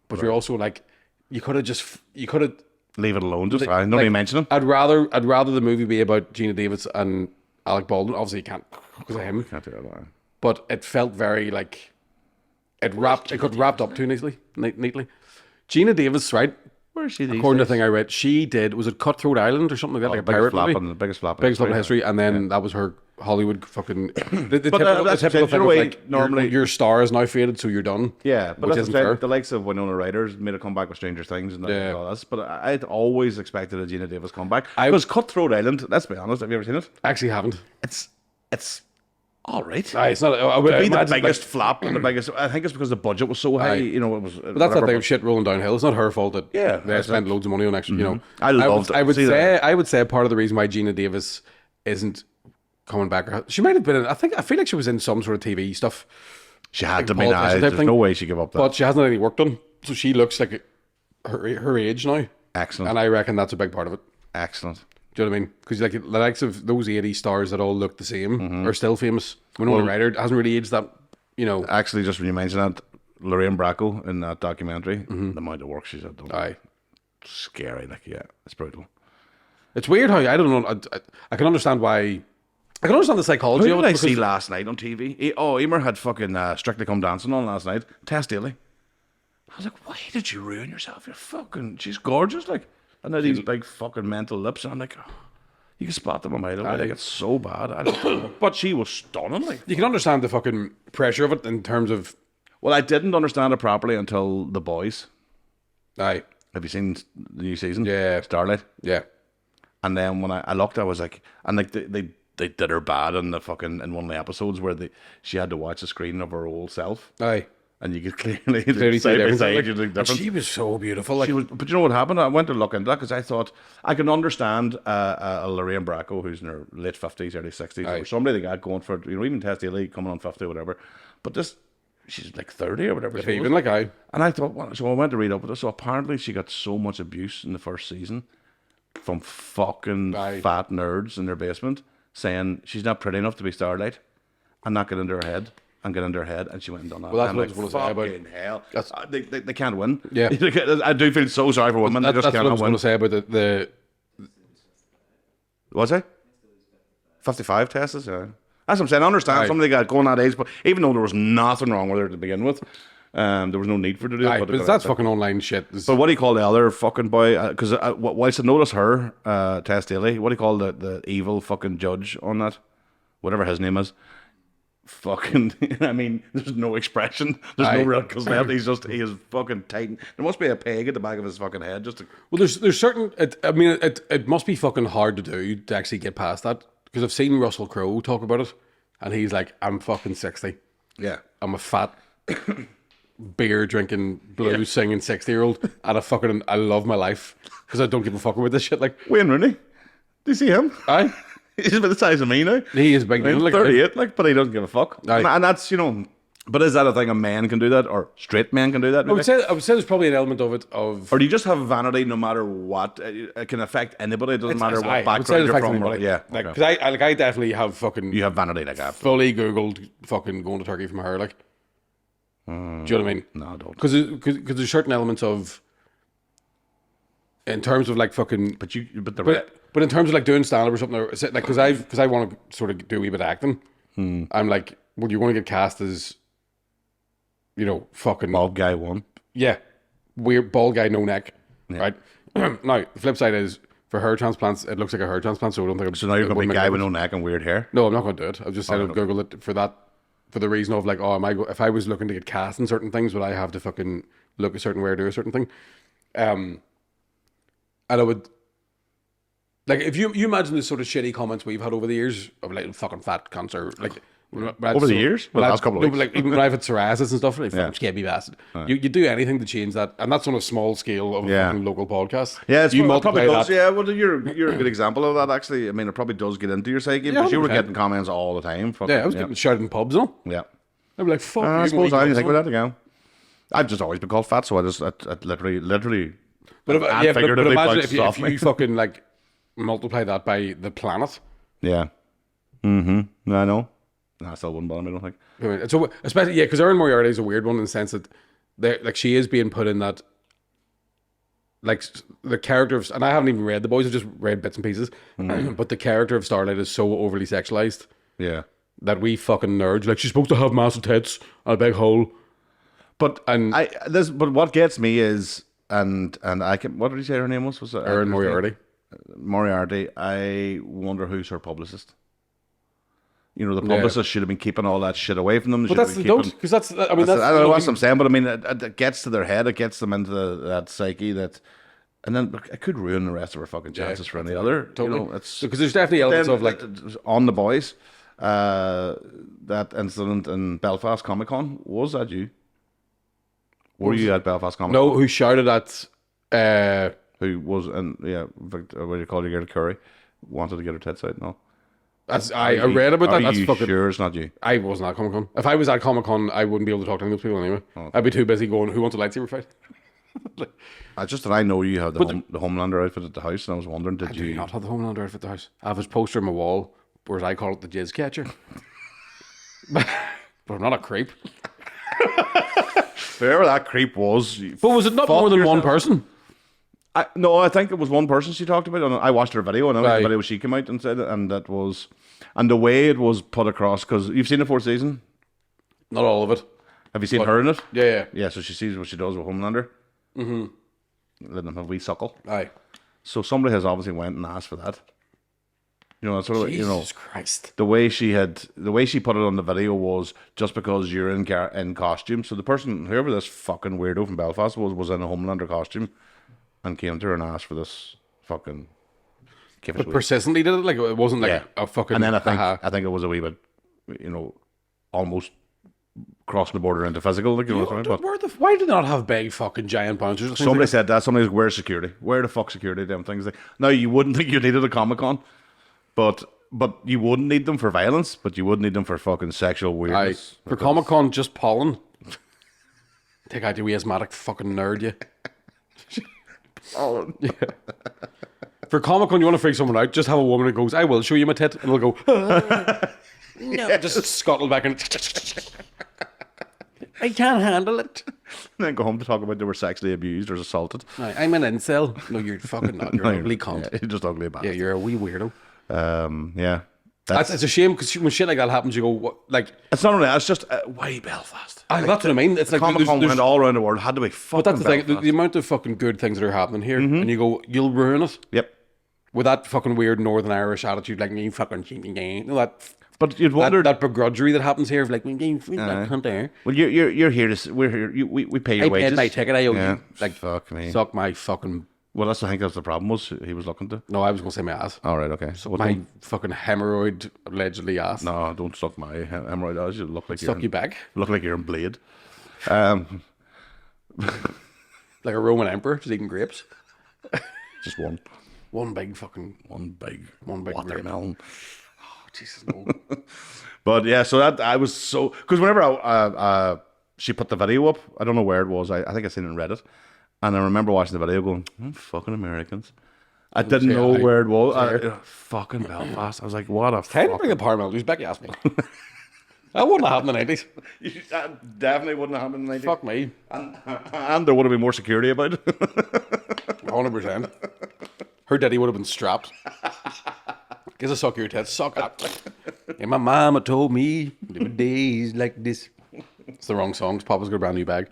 Speaker 1: But you're also like, you could have
Speaker 2: Leave it alone. Just don't even mention him.
Speaker 1: I'd rather the movie be about Gina Davis and Alec Baldwin. Obviously you can't because of him.
Speaker 2: Can't do that. Aye.
Speaker 1: But it felt very like it got wrapped up too neatly. Gina Davis, right?
Speaker 2: Where is she? These
Speaker 1: According to the
Speaker 2: days?
Speaker 1: thing I read, she did, was it Cutthroat Island or something like that, like a pirate movie?
Speaker 2: Biggest flap.
Speaker 1: Biggest flop in history, and then that was her Hollywood fucking. The typical
Speaker 2: that's
Speaker 1: thing
Speaker 2: the
Speaker 1: of
Speaker 2: way
Speaker 1: like
Speaker 2: normally-
Speaker 1: your star is now faded, so you're done.
Speaker 2: Yeah, but
Speaker 1: which
Speaker 2: that's
Speaker 1: isn't
Speaker 2: what I'm
Speaker 1: fair.
Speaker 2: saying, the likes of Winona Ryder's made a comeback with Stranger Things and
Speaker 1: Yeah.
Speaker 2: all this. But I'd always expected a Gina Davis comeback.
Speaker 1: I-
Speaker 2: Because Cutthroat Island, let's be honest, have you ever seen it?
Speaker 1: I actually haven't.
Speaker 2: It's all right.
Speaker 1: Aye, it's not. I would
Speaker 2: It'd be the
Speaker 1: imagine,
Speaker 2: biggest flop and the biggest. I think it's because the budget was so high. You know, it was.
Speaker 1: but that's that thing of shit rolling downhill. It's not her fault that
Speaker 2: Yeah,
Speaker 1: they
Speaker 2: that's
Speaker 1: spent loads of money on extra. You know,
Speaker 2: I loved it.
Speaker 1: I would
Speaker 2: See
Speaker 1: say
Speaker 2: that.
Speaker 1: I would say part of the reason why Gina Davis isn't coming back. She might have been. I feel like she was in some sort of TV stuff.
Speaker 2: She had to
Speaker 1: like
Speaker 2: be now.
Speaker 1: politician type
Speaker 2: There's
Speaker 1: thing.
Speaker 2: no way she gave up that.
Speaker 1: But she hasn't had any work done, so she looks like her age now,
Speaker 2: Excellent.
Speaker 1: and I reckon that's a big part of it.
Speaker 2: Excellent.
Speaker 1: Do you know what I mean? Because like the likes of those 80s stars that all look the same are still famous. Winona Ryder hasn't really aged that. You know,
Speaker 2: Actually, just when you mention that, Lorraine Bracco in that documentary, the amount of work she's had done.
Speaker 1: aye.
Speaker 2: Scary. Like, yeah, it's brutal.
Speaker 1: It's weird how I don't know. I can understand why. I can understand the psychology
Speaker 2: Who
Speaker 1: of
Speaker 2: did
Speaker 1: it.
Speaker 2: I
Speaker 1: because-
Speaker 2: see last night on TV? Emer had fucking Strictly Come Dancing on last night. Tess Daly. I was like, why did you ruin yourself? You're fucking, she's gorgeous, like. And then these big fucking mental lips, and I'm like, oh, you can spot them a mile away. Like, it's so bad. I don't know. But she was stunning, like.
Speaker 1: You can understand the fucking pressure of it in terms of.
Speaker 2: Well, I didn't understand it properly until The Boys.
Speaker 1: Aye.
Speaker 2: Have you seen the new season?
Speaker 1: Yeah.
Speaker 2: Starlight.
Speaker 1: Yeah.
Speaker 2: And then when I looked, I was like, and like they did her bad in the fucking in one of the episodes where she had to watch a screen of her old self,
Speaker 1: Aye.
Speaker 2: and you could clearly
Speaker 1: Clearly see
Speaker 2: side by
Speaker 1: difference.
Speaker 2: side,
Speaker 1: Like,
Speaker 2: you look
Speaker 1: and
Speaker 2: different.
Speaker 1: she was so beautiful. Like,
Speaker 2: She was, but you know what happened? I went to look into that because I thought I can understand a Lorraine Bracco who's in her late 50s, early 60s,
Speaker 1: Aye.
Speaker 2: or somebody that got going for, you know, even Tess Daly coming on 50 or whatever. But this, she's like 30 or whatever. she
Speaker 1: even
Speaker 2: was.
Speaker 1: like I.
Speaker 2: And I thought, well, so I went to read up with it. So apparently she got so much abuse in the first season from fucking
Speaker 1: Aye.
Speaker 2: fat nerds in their basement saying she's not pretty enough to be Starlight, and not get into her head. And get into her head, and she went and done that.
Speaker 1: Well, that's
Speaker 2: I'm
Speaker 1: what I
Speaker 2: like,
Speaker 1: was gonna say about-
Speaker 2: fucking hell.
Speaker 1: That's-
Speaker 2: They can't win.
Speaker 1: Yeah.
Speaker 2: I do feel so sorry for women. They just
Speaker 1: That's what I
Speaker 2: cannot
Speaker 1: was going
Speaker 2: win.
Speaker 1: to say about the
Speaker 2: Was he? 55 tests, yeah. That's what I'm saying. I understand
Speaker 1: Aye.
Speaker 2: somebody got going that age, but even though there was nothing wrong with her to begin with, there was no need for her to do it.
Speaker 1: Aye,
Speaker 2: but
Speaker 1: but that's fucking online shit.
Speaker 2: But what do you call the other fucking boy? Because whilst I notice her, Tess Daly, what do you call the evil fucking judge on that? Whatever his name is. Fucking, I mean, there's no expression. There's
Speaker 1: Aye.
Speaker 2: no real cosmetic. He is fucking tight. There must be a peg at the back of his fucking head just to.
Speaker 1: Well, there's certain. It must be fucking hard to do to actually get past that, because I've seen Russell Crowe talk about it, and he's like, "I'm fucking 60.
Speaker 2: Yeah.
Speaker 1: I'm a fat, beer drinking, blues singing 60-year-old, and I love my life because I don't give a fuck about this shit." Like,
Speaker 2: Wayne Rooney. Do you see him?
Speaker 1: aye,
Speaker 2: He's about the size of me now.
Speaker 1: he is big.
Speaker 2: I mean,
Speaker 1: Like,
Speaker 2: 38, like, but he doesn't give a fuck.
Speaker 1: Aye.
Speaker 2: And that's, but is that a thing a man can do that, or straight men can do that?
Speaker 1: I would say there's probably an element of it
Speaker 2: Or do you just have vanity no matter what? It can affect anybody. It doesn't matter what
Speaker 1: I would say
Speaker 2: background
Speaker 1: it
Speaker 2: you're
Speaker 1: affects
Speaker 2: from.
Speaker 1: anybody.
Speaker 2: Yeah.
Speaker 1: Like,
Speaker 2: okay.
Speaker 1: because I definitely have fucking
Speaker 2: You have vanity like that.
Speaker 1: fully Googled fucking going to Turkey from her. Like, do you know what I mean?
Speaker 2: No, I don't.
Speaker 1: Because there's certain elements of, in terms of like fucking,
Speaker 2: But the
Speaker 1: but in terms of like doing stand up or something, or like, because I want to sort of do a wee bit of acting. I'm like, well, you're going to get cast as, fucking
Speaker 2: bald guy one.
Speaker 1: yeah, weird bald guy, no neck, right? Now the flip side is, for hair transplants, it looks like a hair transplant, so I don't think.
Speaker 2: So now you're
Speaker 1: it
Speaker 2: going to be
Speaker 1: wouldn't
Speaker 2: a
Speaker 1: make
Speaker 2: guy
Speaker 1: a
Speaker 2: with no
Speaker 1: difference.
Speaker 2: neck and weird hair.
Speaker 1: No, I'm not going to do it. I've just said I'd Google it for that, for the reason of like, oh, if I was looking to get cast in certain things, would I have to fucking look a certain way or do a certain thing? And I would, like, if you imagine the sort of shitty comments we've had over the years of like fucking fat cunts, or like
Speaker 2: Over the years? Well, last couple of weeks.
Speaker 1: like, even when I've had psoriasis and stuff, like fucking scabby bastard. You do anything to change that, and that's on a small scale of a
Speaker 2: Yeah.
Speaker 1: fucking local podcast.
Speaker 2: Yeah, it
Speaker 1: you
Speaker 2: probably
Speaker 1: multiply
Speaker 2: does.
Speaker 1: that.
Speaker 2: Yeah, well, you're a good example of that. Actually, I mean, it probably does get into your psyche because you were
Speaker 1: 100%.
Speaker 2: getting comments all the time. Fucking,
Speaker 1: Yeah, I was getting shouted in pubs and all.
Speaker 2: Yeah.
Speaker 1: I'd be like, fuck.
Speaker 2: I
Speaker 1: you,
Speaker 2: suppose
Speaker 1: what
Speaker 2: I
Speaker 1: are you
Speaker 2: didn't think
Speaker 1: doing?
Speaker 2: about that again. I've just always been called fat, so I literally.
Speaker 1: But,
Speaker 2: and
Speaker 1: but
Speaker 2: figuratively
Speaker 1: imagine
Speaker 2: bounced
Speaker 1: if
Speaker 2: off
Speaker 1: you
Speaker 2: me.
Speaker 1: fucking like multiply that by the planet.
Speaker 2: Yeah. Mm-hmm. I know. No, I still wouldn't bother me. I don't think.
Speaker 1: I mean, so especially because Erin Moriarty is a weird one in the sense that like she is being put in that, like, the character of, and I haven't even read The Boys, I've just read bits and pieces, but the character of Starlight is so overly sexualized
Speaker 2: Yeah.
Speaker 1: that we fucking nerds, like, she's supposed to have massive tits and a big hole.
Speaker 2: But
Speaker 1: And-
Speaker 2: but what gets me is and I can, what did you say her name was? Was it
Speaker 1: Erin Moriarty.
Speaker 2: Moriarty. I wonder who's her publicist. The publicist should have been keeping all that shit away from them.
Speaker 1: But that's the dope, because that's, I mean, that's,
Speaker 2: I don't know what I'm saying, but I mean, it gets to their head, it gets them into that psyche that, and then it could ruin the rest of her fucking chances for any other.
Speaker 1: totally.
Speaker 2: It's
Speaker 1: Because there's definitely elements of like,
Speaker 2: on The Boys, that incident in Belfast Comic Con. Was that you? Were you at Belfast Comic Con?
Speaker 1: no, who shouted at,
Speaker 2: Who was, and what do you call it, Gerda Curry wanted to get her tits out? No.
Speaker 1: that's, I read about that,
Speaker 2: Are
Speaker 1: that's
Speaker 2: you
Speaker 1: fucking,
Speaker 2: sure it's not you?
Speaker 1: I wasn't at Comic Con. If I was at Comic Con, I wouldn't be able to talk to any of those people anyway. I'd be too busy going, who wants a lightsaber fight?
Speaker 2: It's just that I know you have the Homelander outfit at the house, and I was wondering, did
Speaker 1: Do you
Speaker 2: you?
Speaker 1: not have the Homelander outfit at the house? I have his poster on my wall, or as I call it, the jizz catcher. But I'm not a creep.
Speaker 2: Whoever that creep was.
Speaker 1: But was it not more than one person?
Speaker 2: No, I think it was one person she talked about. And I watched her video, and
Speaker 1: Right.
Speaker 2: the video she came out and said it, and that was, and the way it was put across, because you've seen the fourth season.
Speaker 1: Not all of it.
Speaker 2: Have you seen her in it?
Speaker 1: Yeah.
Speaker 2: Yeah, so she sees what she does with Homelander. Mm-hmm. Letting him have a wee suckle.
Speaker 1: Aye.
Speaker 2: So somebody has obviously went and asked for that. That's sort of,
Speaker 1: Jesus Christ.
Speaker 2: the way she put it on the video was just because you're in costume. So the person, whoever this fucking weirdo from Belfast was in a Homelander costume, and came to her and asked for this fucking.
Speaker 1: But persistently did it? Like, it wasn't like a fucking...
Speaker 2: And then
Speaker 1: haha.
Speaker 2: I think it was a wee bit, almost crossing the border into physical. Like, but
Speaker 1: Why do they not have big fucking giant bouncers?
Speaker 2: somebody said that. Somebody was, where's security? Where the fuck security? Them things. Now, you wouldn't think you needed a Comic-Con, but you wouldn't need them for violence, but you would need them for fucking sexual
Speaker 1: Aye.
Speaker 2: weirdness.
Speaker 1: For Comic-Con, just pollen. Take out the asthmatic fucking nerd, you.
Speaker 2: Oh,
Speaker 1: For Comic-Con, you want to freak someone out, just have a woman that goes, I will show you my tit, and they'll go, no, just scuttle back and I can't handle it.
Speaker 2: and then go home to talk about they were sexually abused or assaulted.
Speaker 1: I'm an incel. No, you're fucking not. You're an ugly cunt.
Speaker 2: Yeah, you're just ugly about
Speaker 1: Yeah,
Speaker 2: it.
Speaker 1: you're a wee weirdo.
Speaker 2: Yeah.
Speaker 1: It's a shame because when shit like that happens, you go, what, like,
Speaker 2: It's not only that, it's just why Belfast?
Speaker 1: that's what I mean. It's like
Speaker 2: Comic-Con went all around the world, had to be fucking
Speaker 1: but that's the thing,
Speaker 2: Belfast.
Speaker 1: the amount of fucking good things that are happening here, and you go, you'll ruin it
Speaker 2: Yep.
Speaker 1: with that fucking weird Northern Irish attitude, like, you fucking, you know,
Speaker 2: But you'd wonder...
Speaker 1: that begrudgery that happens here of like, come there.
Speaker 2: Well, you're here to... We're here... we pay your
Speaker 1: I
Speaker 2: wages.
Speaker 1: paid my ticket, I owe
Speaker 2: Yeah.
Speaker 1: you. Like,
Speaker 2: Fuck me.
Speaker 1: suck my fucking...
Speaker 2: Well, I think that's the problem was he was looking to.
Speaker 1: No, I was going to say my ass.
Speaker 2: All right, okay. So
Speaker 1: My fucking hemorrhoid, allegedly ass.
Speaker 2: no, don't suck my hemorrhoid eyes. You look like
Speaker 1: Suck you back.
Speaker 2: look like you're in Blade.
Speaker 1: Like a Roman emperor just eating grapes.
Speaker 2: Just one
Speaker 1: One big
Speaker 2: watermelon.
Speaker 1: Oh, Jesus, no.
Speaker 2: But yeah, so that I was so because whenever she put the video up, I don't know where it was. I think I seen it on Reddit, and I remember watching the video going, fucking Americans. I didn't know where it was. Fucking Belfast. I was like, what a
Speaker 1: Can you
Speaker 2: fuck.
Speaker 1: bring the Paramount News back? You asked me. That wouldn't have happened in the 90s.
Speaker 2: That definitely wouldn't have happened in the 90s.
Speaker 1: Fuck me.
Speaker 2: And there would have been more security about it.
Speaker 1: 100%. Her daddy would have been strapped. Gives a suck your tits. Suck up. And my mama told me there were days like this. It's the wrong songs. Papa's got a brand new bag.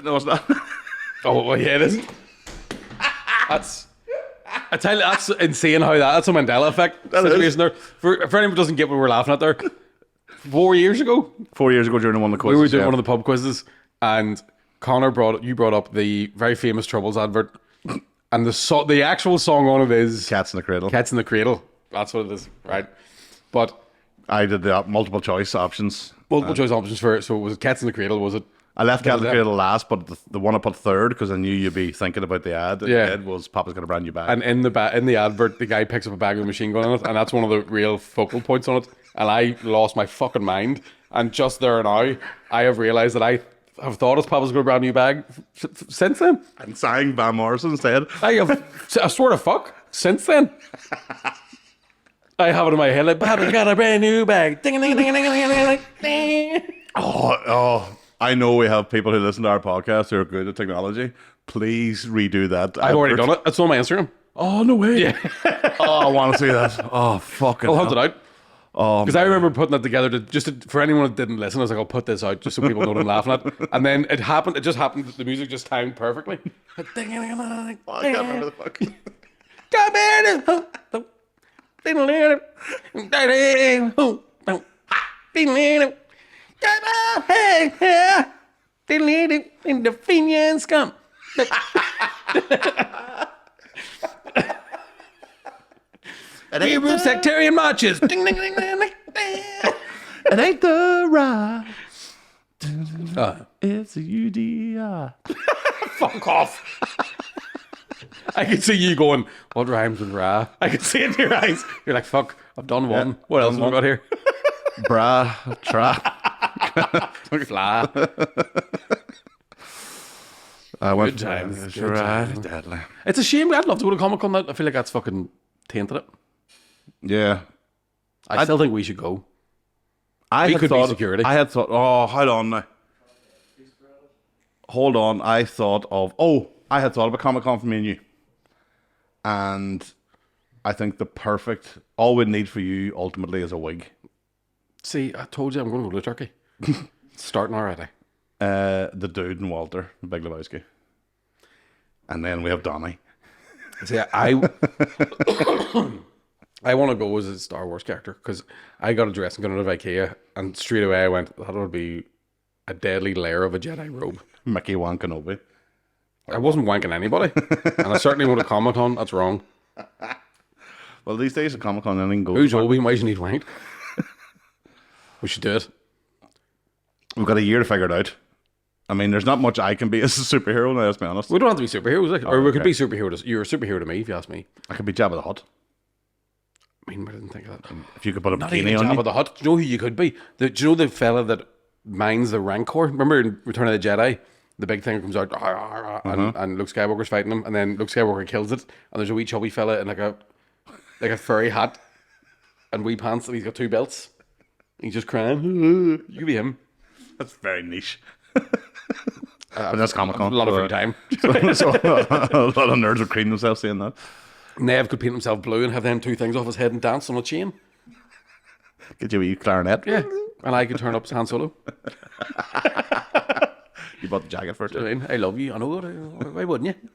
Speaker 2: No, it's not.
Speaker 1: Oh, well, yeah, it isn't. I tell you, that's insane how that's a Mandela effect situation there. For anyone who doesn't get what we're laughing at there, 4 years ago,
Speaker 2: 4 years ago during one of the
Speaker 1: we
Speaker 2: quizzes.
Speaker 1: were doing one of the pub quizzes, and Connor brought up the very famous Troubles advert, and the actual song on it is
Speaker 2: Cats in the Cradle.
Speaker 1: Cats in the Cradle. That's what it is, right? But
Speaker 2: I did the multiple choice options.
Speaker 1: multiple choice options for it. So was it Cats in the Cradle? Was it?
Speaker 2: I left Cats in the Cradle last, but the one I put third because I knew you'd be thinking about the ad.
Speaker 1: Yeah.
Speaker 2: It was Papa's got a brand new bag.
Speaker 1: And in the advert, the guy picks up a bag with a machine gun on it, and that's one of the real focal points on it. And I lost my fucking mind. And just there now, I have realised that I have thought it's Papa's got a brand new bag since then.
Speaker 2: And sang Van Morrison instead.
Speaker 1: I swear to fuck, since then. I have it in my head like, Papa's got a brand new bag. Ding, ding, ding, ding, ding, ding, ding.
Speaker 2: Oh, I know we have people who listen to our podcast who are good at technology. Please redo that.
Speaker 1: I've already done it. It's on my Instagram.
Speaker 2: Oh, no way.
Speaker 1: Yeah.
Speaker 2: Oh, I want to see that. Oh, fucking
Speaker 1: I'll hunt
Speaker 2: hell.
Speaker 1: it out.
Speaker 2: Oh,
Speaker 1: Because I remember putting that together for anyone that didn't listen. I was like, I'll put this out just so people know what I'm laughing at. And then it just happened. The music just timed perfectly.
Speaker 2: I can't remember the fuck.
Speaker 1: The Fenian scum. Sectarian marches. Ding, ding, ding, ding, ding.
Speaker 2: It ain't the ride.
Speaker 1: Uh,
Speaker 2: It's a UDI.
Speaker 1: Fuck off. I can see you going, what rhymes with ra? I can see it in your eyes. You're like, fuck, I've done one.
Speaker 2: Yeah,
Speaker 1: What else have we got here?
Speaker 2: Bra. Trap.
Speaker 1: Fly.
Speaker 2: I went
Speaker 1: Good times,
Speaker 2: It's
Speaker 1: good
Speaker 2: right.
Speaker 1: times.
Speaker 2: Deadly.
Speaker 1: It's a shame. I'd love to go to Comic Con. I feel like that's fucking tainted it.
Speaker 2: Yeah.
Speaker 1: I still think we should go.
Speaker 2: I
Speaker 1: We
Speaker 2: had
Speaker 1: could be
Speaker 2: thought,
Speaker 1: security.
Speaker 2: I had thought, oh, hold on now. Hold on. I had thought of a Comic Con for me and you. And I think all we need for you ultimately is a wig.
Speaker 1: See, I told you I'm going to go to Turkey. It's starting already.
Speaker 2: The dude and Walter, the Big Lebowski. And then we have Donnie.
Speaker 1: See, I want to go as a Star Wars character because I got a dress and got out of IKEA, and straight away I went, that would be a deadly layer of a Jedi robe.
Speaker 2: Mickey Wan Kenobi.
Speaker 1: I wasn't wanking anybody, and I certainly want to comment on. That's wrong.
Speaker 2: Well, these days at Comic Con, anything goes.
Speaker 1: Who's Obi? Why does he need wanked? We should do it.
Speaker 2: We've got a year to figure it out. I mean, there's not much I can be as a superhero now, let's be honest.
Speaker 1: We don't have to be superheroes, like, or we could
Speaker 2: okay.
Speaker 1: be superheroes. You're a superhero to me, if you ask me.
Speaker 2: I could be Jabba the Hutt.
Speaker 1: I mean, I didn't think of that.
Speaker 2: If you could put a
Speaker 1: Not even
Speaker 2: bikini on
Speaker 1: Jabba
Speaker 2: you.
Speaker 1: the Hutt. Do you know who you could be? Do you know the fella that mines the Rancor? Remember in Return of the Jedi? The big thing comes out, and Luke Skywalker's fighting him, and then Luke Skywalker kills it, and there's a wee chubby fella in like a furry hat and wee pants, and he's got two belts. He's just crying. You could be him.
Speaker 2: That's very niche. But that's Comic Con.
Speaker 1: A lot of free time.
Speaker 2: So a lot of nerds are creaming themselves saying that.
Speaker 1: Nev could paint himself blue and have them two things off his head and dance on a chain.
Speaker 2: Get you a wee clarinet.
Speaker 1: Yeah. And I could turn up as Han Solo.
Speaker 2: You bought the jacket for it.
Speaker 1: I mean, I love you. I know it. Why wouldn't you?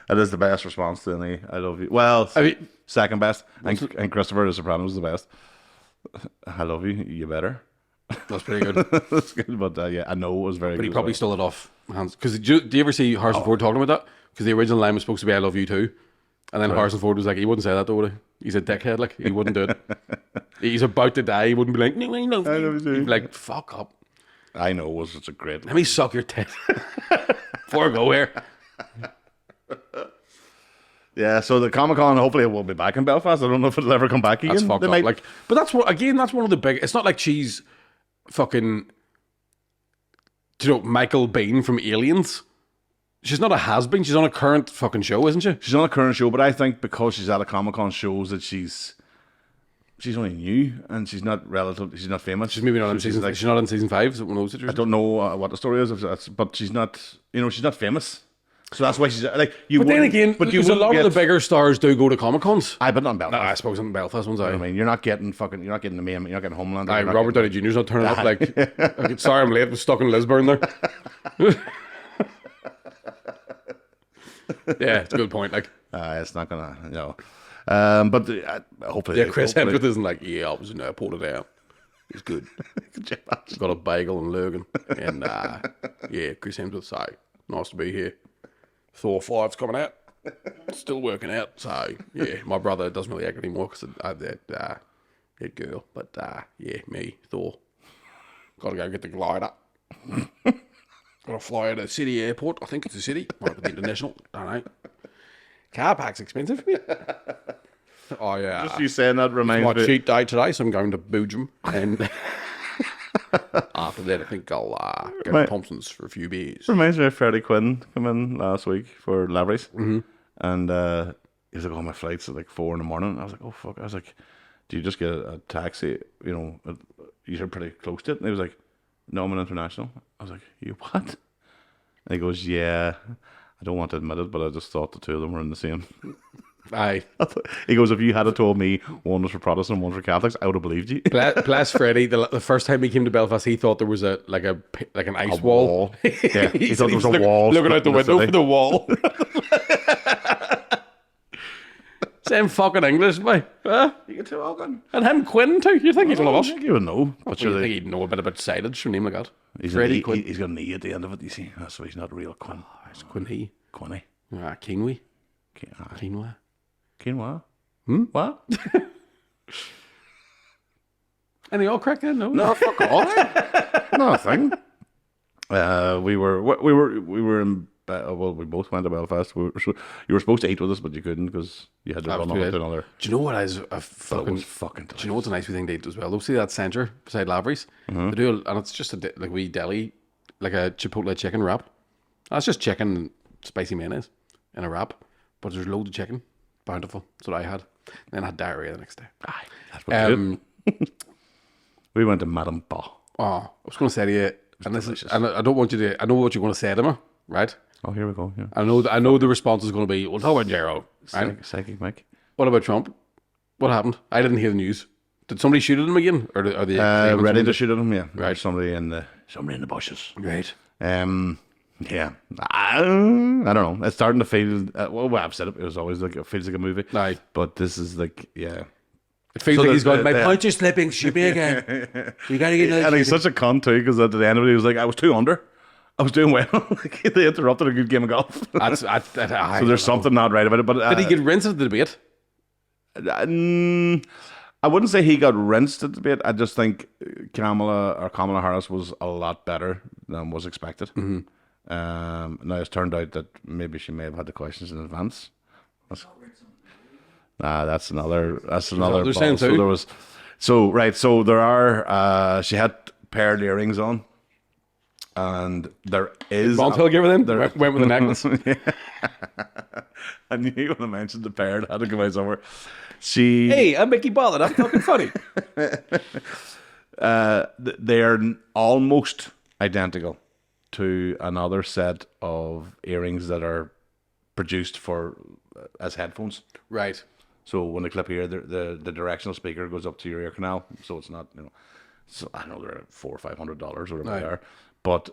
Speaker 2: It is the best response to any I love you. Well,
Speaker 1: I mean,
Speaker 2: second best. And Christopher the Sopranos is the best. I love you. You better.
Speaker 1: that's pretty good.
Speaker 2: That's good. But yeah, I know it was very
Speaker 1: But
Speaker 2: good.
Speaker 1: he probably stole it off Hans. Because do you ever see Harrison Ford talking about that? Because the original line was supposed to be "I love you too," and then Harrison Ford was like, "He wouldn't say that, though, would he? He's a dickhead. Like he wouldn't do it. He's about to die. He wouldn't be like, no, I love you." He'd be like, "Fuck up.
Speaker 2: I know it was such a great.
Speaker 1: Let me suck your tit before I go here."
Speaker 2: Yeah, so the Comic Con, hopefully it will be back in Belfast. I don't know if it'll ever come back again.
Speaker 1: That's fucked
Speaker 2: They
Speaker 1: up.
Speaker 2: might-
Speaker 1: Like, but that's what again. That's one of the big. It's not like she's fucking, Michael Biehn from Aliens. She's not a has-been. She's on a current fucking show, isn't she?
Speaker 2: She's on a current show, but I think because she's at a Comic Con shows that she's only new and she's not famous.
Speaker 1: She's maybe not in season.
Speaker 2: like,
Speaker 1: She's not in season 5. Is it one of those
Speaker 2: I
Speaker 1: situations?
Speaker 2: don't know what the story is, but she's not. She's not famous, so that's why she's like you.
Speaker 1: But then
Speaker 2: wouldn't-
Speaker 1: again,
Speaker 2: but you
Speaker 1: there's a
Speaker 2: wouldn't
Speaker 1: lot of
Speaker 2: get-
Speaker 1: the bigger stars do go to Comic Cons.
Speaker 2: but not in Belfast.
Speaker 1: I suppose in Belfast ones.
Speaker 2: I mean, you're not getting the main. You're not getting Homeland.
Speaker 1: Aye, Robert Downey Jr.'s not turning up. Like, sorry, I'm late. Was stuck in Lisburn there. Yeah, it's a good point. Like,
Speaker 2: It's not gonna, but hopefully,
Speaker 1: yeah, Chris
Speaker 2: hopefully,
Speaker 1: Hemsworth isn't like, yeah, I was in Port of Down. It's good. Got a bagel and Logan, and yeah, Chris Hemsworth. Sorry, nice to be here. Thor 5's coming out. Still working out. So yeah, my brother doesn't really act anymore because I had that girl. But yeah, me, Thor. Got to go get the glider. Got to fly out of the city airport. I think it's the city. Might be the international. Don't know. Car park's expensive. Oh yeah.
Speaker 2: Just you saying that reminds
Speaker 1: My
Speaker 2: me.
Speaker 1: cheat day today, so I'm going to Boojum, and after that, I think I'll go
Speaker 2: Right.
Speaker 1: to Thompson's for a few beers.
Speaker 2: Reminds me of Freddie Quinn come in last week for Lavery's, and he was like, "Oh, my flight's at like 4 a.m." I was like, "Oh fuck!" I was like, "Do you just get a taxi? You're pretty close to it." And he was like, "No, I'm an international." I was like, "You what?" And he goes, "Yeah, I don't want to admit it, but I just thought the two of them were in the same."
Speaker 1: Aye.
Speaker 2: He goes, "If you had told me one was for Protestant and one for Catholics, I would have believed you."
Speaker 1: Bless Freddie. The first time he came to Belfast, he thought there was an ice wall.
Speaker 2: Yeah, he thought there was a
Speaker 1: look-
Speaker 2: wall
Speaker 1: looking out the window
Speaker 2: city.
Speaker 1: for the wall. Same fucking English, mate. Huh?
Speaker 2: You get too open.
Speaker 1: And him Quinn too. You think he's one of
Speaker 2: I
Speaker 1: us?
Speaker 2: think you would know. But
Speaker 1: You
Speaker 2: sure,
Speaker 1: think he'd know a bit about silage from a name like that?
Speaker 2: he's
Speaker 1: Freddie Quinn.
Speaker 2: he's got an E at the end of it. You see, so he's not real Quinn.
Speaker 1: It's Quinn he.
Speaker 2: Quinny.
Speaker 1: Quinoa. Quinoa.
Speaker 2: Quinoa. What?
Speaker 1: Any all correct then? No.
Speaker 2: No, fuck off. Nothing. We were in. Well, we both went to Belfast. You were supposed to eat with us, but you couldn't because you had to run off to another.
Speaker 1: Do you know what is a
Speaker 2: But it
Speaker 1: fucking?
Speaker 2: was fucking.
Speaker 1: Do you know what's a nice wee thing to eat as well? Though, see that centre beside Lavery's? They do, and it's just a like wee deli, like a Chipotle chicken wrap. That's just chicken and spicy mayonnaise in a wrap, but there's loads of chicken, bountiful. That's what I had. Then I had diarrhea the next day.
Speaker 2: Aye, that's what we did. We went to Madame Ba.
Speaker 1: Oh, I was going to say to you, and this is, and I don't want you to. I know what you're going to say to me, right?
Speaker 2: Oh, here we go. Yeah.
Speaker 1: I know the response is going to be, well, talk about Jero, right?
Speaker 2: Psychic Mike.
Speaker 1: What about Trump? What happened? I didn't hear the news. Did somebody shoot at him again, or are they
Speaker 2: Ready to shoot at him? Yeah.
Speaker 1: Right.
Speaker 2: Somebody in the bushes.
Speaker 1: Right.
Speaker 2: Yeah. I don't know. It's starting to feel. Well, I've said it. It was always like it feels like a movie.
Speaker 1: Aye.
Speaker 2: But this is like, yeah.
Speaker 1: It feels
Speaker 2: So
Speaker 1: like
Speaker 2: the-
Speaker 1: he's going,
Speaker 2: the-
Speaker 1: my
Speaker 2: the-
Speaker 1: punch is slipping, shoot me again. You gotta get another
Speaker 2: And he's
Speaker 1: shoot.
Speaker 2: such a cunt too, because at the end of it, he was like, "I was 2 under. I was doing well." Like, they interrupted a good game of golf.
Speaker 1: So
Speaker 2: So there's something not right about it. But
Speaker 1: Did he get rinsed at the debate?
Speaker 2: I wouldn't say he got rinsed at the debate. I just think Kamala Harris was a lot better than was expected. Now it's turned out that maybe she may have had the questions in advance. That's another.
Speaker 1: They're
Speaker 2: ball.
Speaker 1: saying
Speaker 2: So
Speaker 1: too.
Speaker 2: there was. So right. So there are. She had paired earrings on, and there is.
Speaker 1: Montel gave her then? Went with the necklace.
Speaker 2: I knew you when I mentioned the paired. I had to go out somewhere. She.
Speaker 1: Hey, I'm Mickey Ball. That's fucking funny.
Speaker 2: They are almost identical to another set of earrings that are produced for as headphones.
Speaker 1: Right.
Speaker 2: So when they clip here, the directional speaker goes up to your ear canal, so it's not, So I know they're $400 or $500 or whatever
Speaker 1: Right.
Speaker 2: they are, but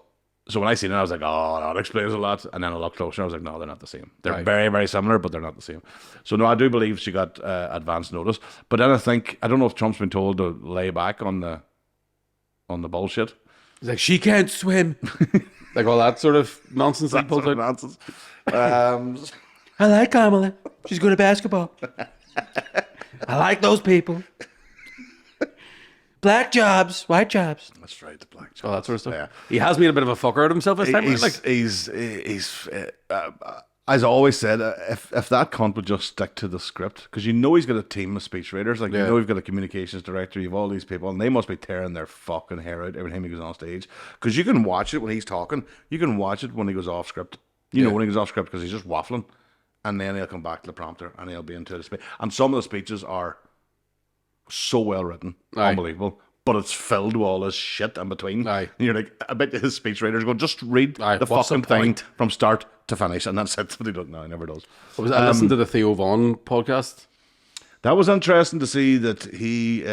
Speaker 2: so when I seen it, I was like, oh, that explains a lot. And then I looked closer, I was like, no, they're not the same. They're
Speaker 1: Right.
Speaker 2: very, very similar, but they're not the same. So no, I do believe she got advance notice. But then I don't know if Trump's been told to lay back on the bullshit.
Speaker 1: He's like, she can't swim. Like all that sort of nonsense that he
Speaker 2: That's
Speaker 1: pulls
Speaker 2: sort of
Speaker 1: out.
Speaker 2: nonsense.
Speaker 1: I like Kamala. She's good at basketball. I like those people. Black jobs, white jobs.
Speaker 2: That's right, the black
Speaker 1: All that sort of stuff.
Speaker 2: Yeah.
Speaker 1: He has made a bit of a fucker out of himself this time. Like,
Speaker 2: He's as I always said, if that cunt would just stick to the script, because he's got a team of speechwriters, like
Speaker 1: Yeah.
Speaker 2: you've got a communications director, you've all these people, and they must be tearing their fucking hair out every time he goes on stage, because you can watch it when he's talking, you can watch it when he goes off script, you know, when he goes off script, because he's just waffling, and then he'll come back to the prompter and he'll be into the speech, and some of the speeches are so well written,
Speaker 1: Aye.
Speaker 2: unbelievable. But it's filled with all this shit in between.
Speaker 1: Aye.
Speaker 2: And you're like, I bet his speechwriters go, just read
Speaker 1: Aye,
Speaker 2: the
Speaker 1: what's the
Speaker 2: fucking thing
Speaker 1: point?
Speaker 2: from start to finish, and that's it. But he doesn't. No, he never does.
Speaker 1: I listened to the Theo Vaughn podcast.
Speaker 2: That was interesting to see that he,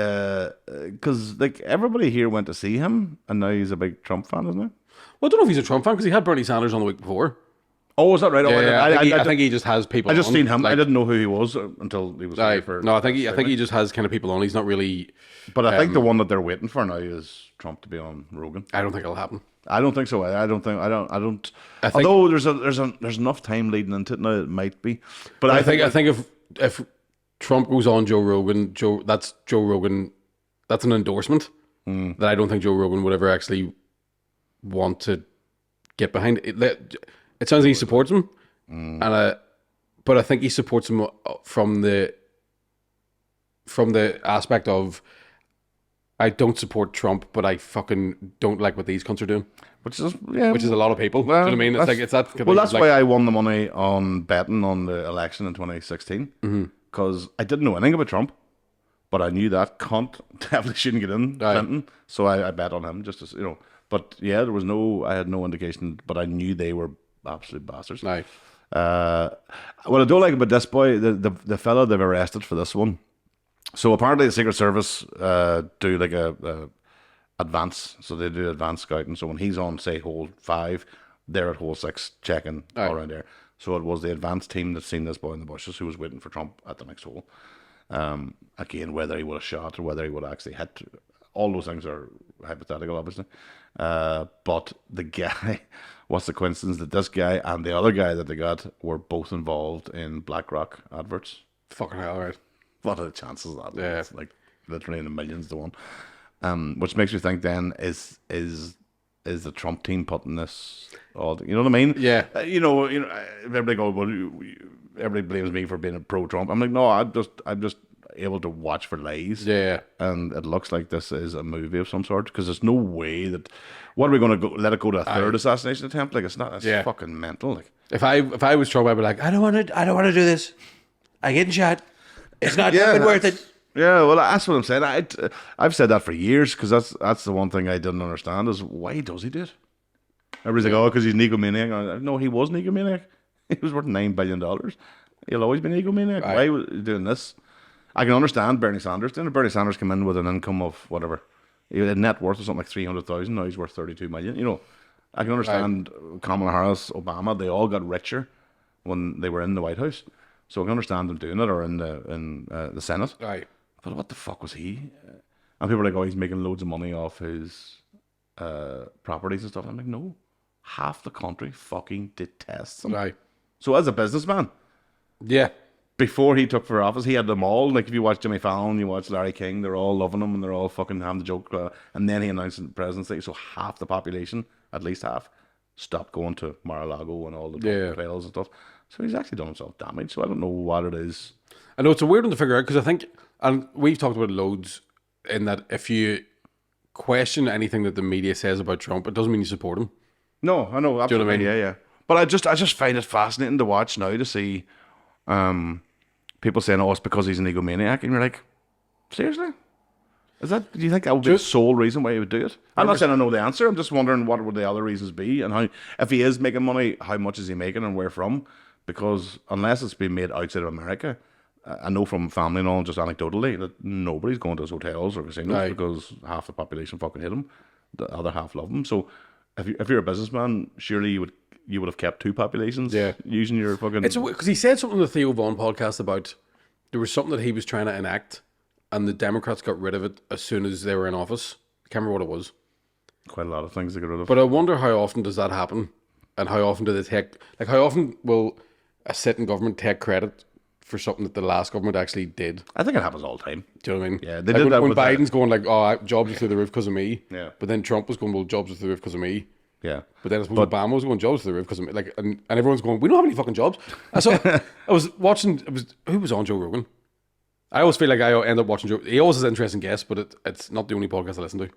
Speaker 2: because like everybody here went to see him, and now he's a big Trump fan, isn't he?
Speaker 1: Well, I don't know if he's a Trump fan because he had Bernie Sanders on the week before.
Speaker 2: Oh, is that right?
Speaker 1: I think he just has people.
Speaker 2: I just
Speaker 1: on,
Speaker 2: seen him.
Speaker 1: like-
Speaker 2: I didn't know who he was until he was
Speaker 1: Aye.
Speaker 2: here for.
Speaker 1: No, I think he just has kind of people on. He's not really.
Speaker 2: But I think the one that they're waiting for now is Trump to be on Rogan.
Speaker 1: I don't think it'll happen.
Speaker 2: I don't think so. I don't.
Speaker 1: I think-
Speaker 2: Although there's enough time leading into it now, it might be. But
Speaker 1: I think if Trump goes on Joe Rogan, that's Joe Rogan. That's an endorsement that I don't think Joe Rogan would ever actually want to get behind. It sounds like he supports him, but I think he supports him from the aspect of I don't support Trump, but I fucking don't like what these cunts are doing, which is a lot of people. Do you know what I mean? It's like it's that.
Speaker 2: Well, that's
Speaker 1: like,
Speaker 2: why I won the money on betting on the election in 2016 because I didn't know anything about Trump, but I knew that cunt definitely shouldn't get in Clinton, so I bet on him just as But yeah, I had no indication, but I knew they were absolute bastards.
Speaker 1: Aye.
Speaker 2: What I don't like about this boy, the fella they've arrested for this one. So apparently the Secret Service do like a advance, so they do advanced scouting. So when he's on, say, hole 5, they're at hole 6 checking all around there. So it was the advanced team that seen this boy in the bushes who was waiting for Trump at the next hole. Again, whether he would have shot or whether he would actually hit, all those things are hypothetical, obviously. But the guy, what's the coincidence that this guy and the other guy that they got were both involved in BlackRock adverts?
Speaker 1: Fucking hell, right?
Speaker 2: What are the chances of that?
Speaker 1: Yeah.
Speaker 2: It's like literally in the millions to one. Which makes you think then is the Trump team putting this all? You know what I mean?
Speaker 1: Yeah.
Speaker 2: Everybody go, well, everybody blames me for being a pro-Trump. I'm like, no, I'm just able to watch for lies.
Speaker 1: Yeah.
Speaker 2: And it looks like this is a movie of some sort because there's no way that. What are we going to go? Let it go to a third assassination attempt? Like it's not. It's fucking mental. Like
Speaker 1: If I was Trump, I'd be like, I don't want to do this. I getting shot. It's not fucking worth it.
Speaker 2: Yeah, well, that's what I'm saying. I've said that for years because that's the one thing I didn't understand is why does he do it? Everybody's like, oh, because he's an egomaniac. I'm like, no, he was an egomaniac. He was worth $9 billion. He'll always be an egomaniac.
Speaker 1: Aye.
Speaker 2: Why was he doing this? I can understand Bernie Sanders doing it. Bernie Sanders came in with an income of whatever. He had a net worth of something like 300,000. Now he's worth 32 million. I can understand Kamala Harris, Obama. They all got richer when they were in the White House. So I can understand them doing it or in the Senate.
Speaker 1: Right.
Speaker 2: But what the fuck was he? And people are like, oh, he's making loads of money off his properties and stuff. I'm like, no. Half the country fucking detests him.
Speaker 1: Right.
Speaker 2: So as a businessman,
Speaker 1: Yeah.
Speaker 2: before he took for office, he had them all. Like if you watch Jimmy Fallon, you watch Larry King, they're all loving him and they're all fucking having the joke. And then he announced the presidency. So half the population, at least half, stopped going to Mar-a-Lago and all the trails and stuff. So he's actually done himself damage. So I don't know what it is.
Speaker 1: I know it's a weird one to figure out because I think, and we've talked about it loads, in that if you question anything that the media says about Trump, it doesn't mean you support him.
Speaker 2: No, I know, absolutely.
Speaker 1: Do you know what I mean?
Speaker 2: Yeah. But I just find it fascinating to watch now to see people saying, oh, it's because he's an egomaniac. And you're like, seriously? Do you think that would be the sole reason why he would do it? I'm not saying I know the answer. I'm just wondering what would the other reasons be and how, if he is making money, how much is he making and where from? because unless it's been made outside of America, I know from family and all, just anecdotally, that nobody's going to those hotels or casinos
Speaker 1: Aye.
Speaker 2: because half the population fucking hate them, the other half love them. So if you're a businessman, surely you would have kept two populations.
Speaker 1: Yeah.
Speaker 2: Using your fucking.
Speaker 1: It's because he said something on the Theo Vaughn podcast about there was something that he was trying to enact, and the Democrats got rid of it as soon as they were in office. I can't remember what it was.
Speaker 2: Quite a lot of things to get rid of.
Speaker 1: But I wonder how often does that happen, and how often do they take, like, how often will a sitting government take credit for something that the last government actually did?
Speaker 2: I think it happens all the time.
Speaker 1: Do you know what I mean?
Speaker 2: Yeah, they
Speaker 1: like
Speaker 2: did that
Speaker 1: when
Speaker 2: with
Speaker 1: Biden's going like, "Oh, jobs are through the roof because of me."
Speaker 2: Yeah.
Speaker 1: But then Trump was going, "Well, jobs are through the roof because of me."
Speaker 2: Yeah.
Speaker 1: But then I suppose Obama was going, "Jobs are through the roof because of me." Like, and everyone's going, "We don't have any fucking jobs." I saw. I was watching. Who was on Joe Rogan? I always feel like I end up watching Joe. He always has interesting guests, but it's not the only podcast I listen to.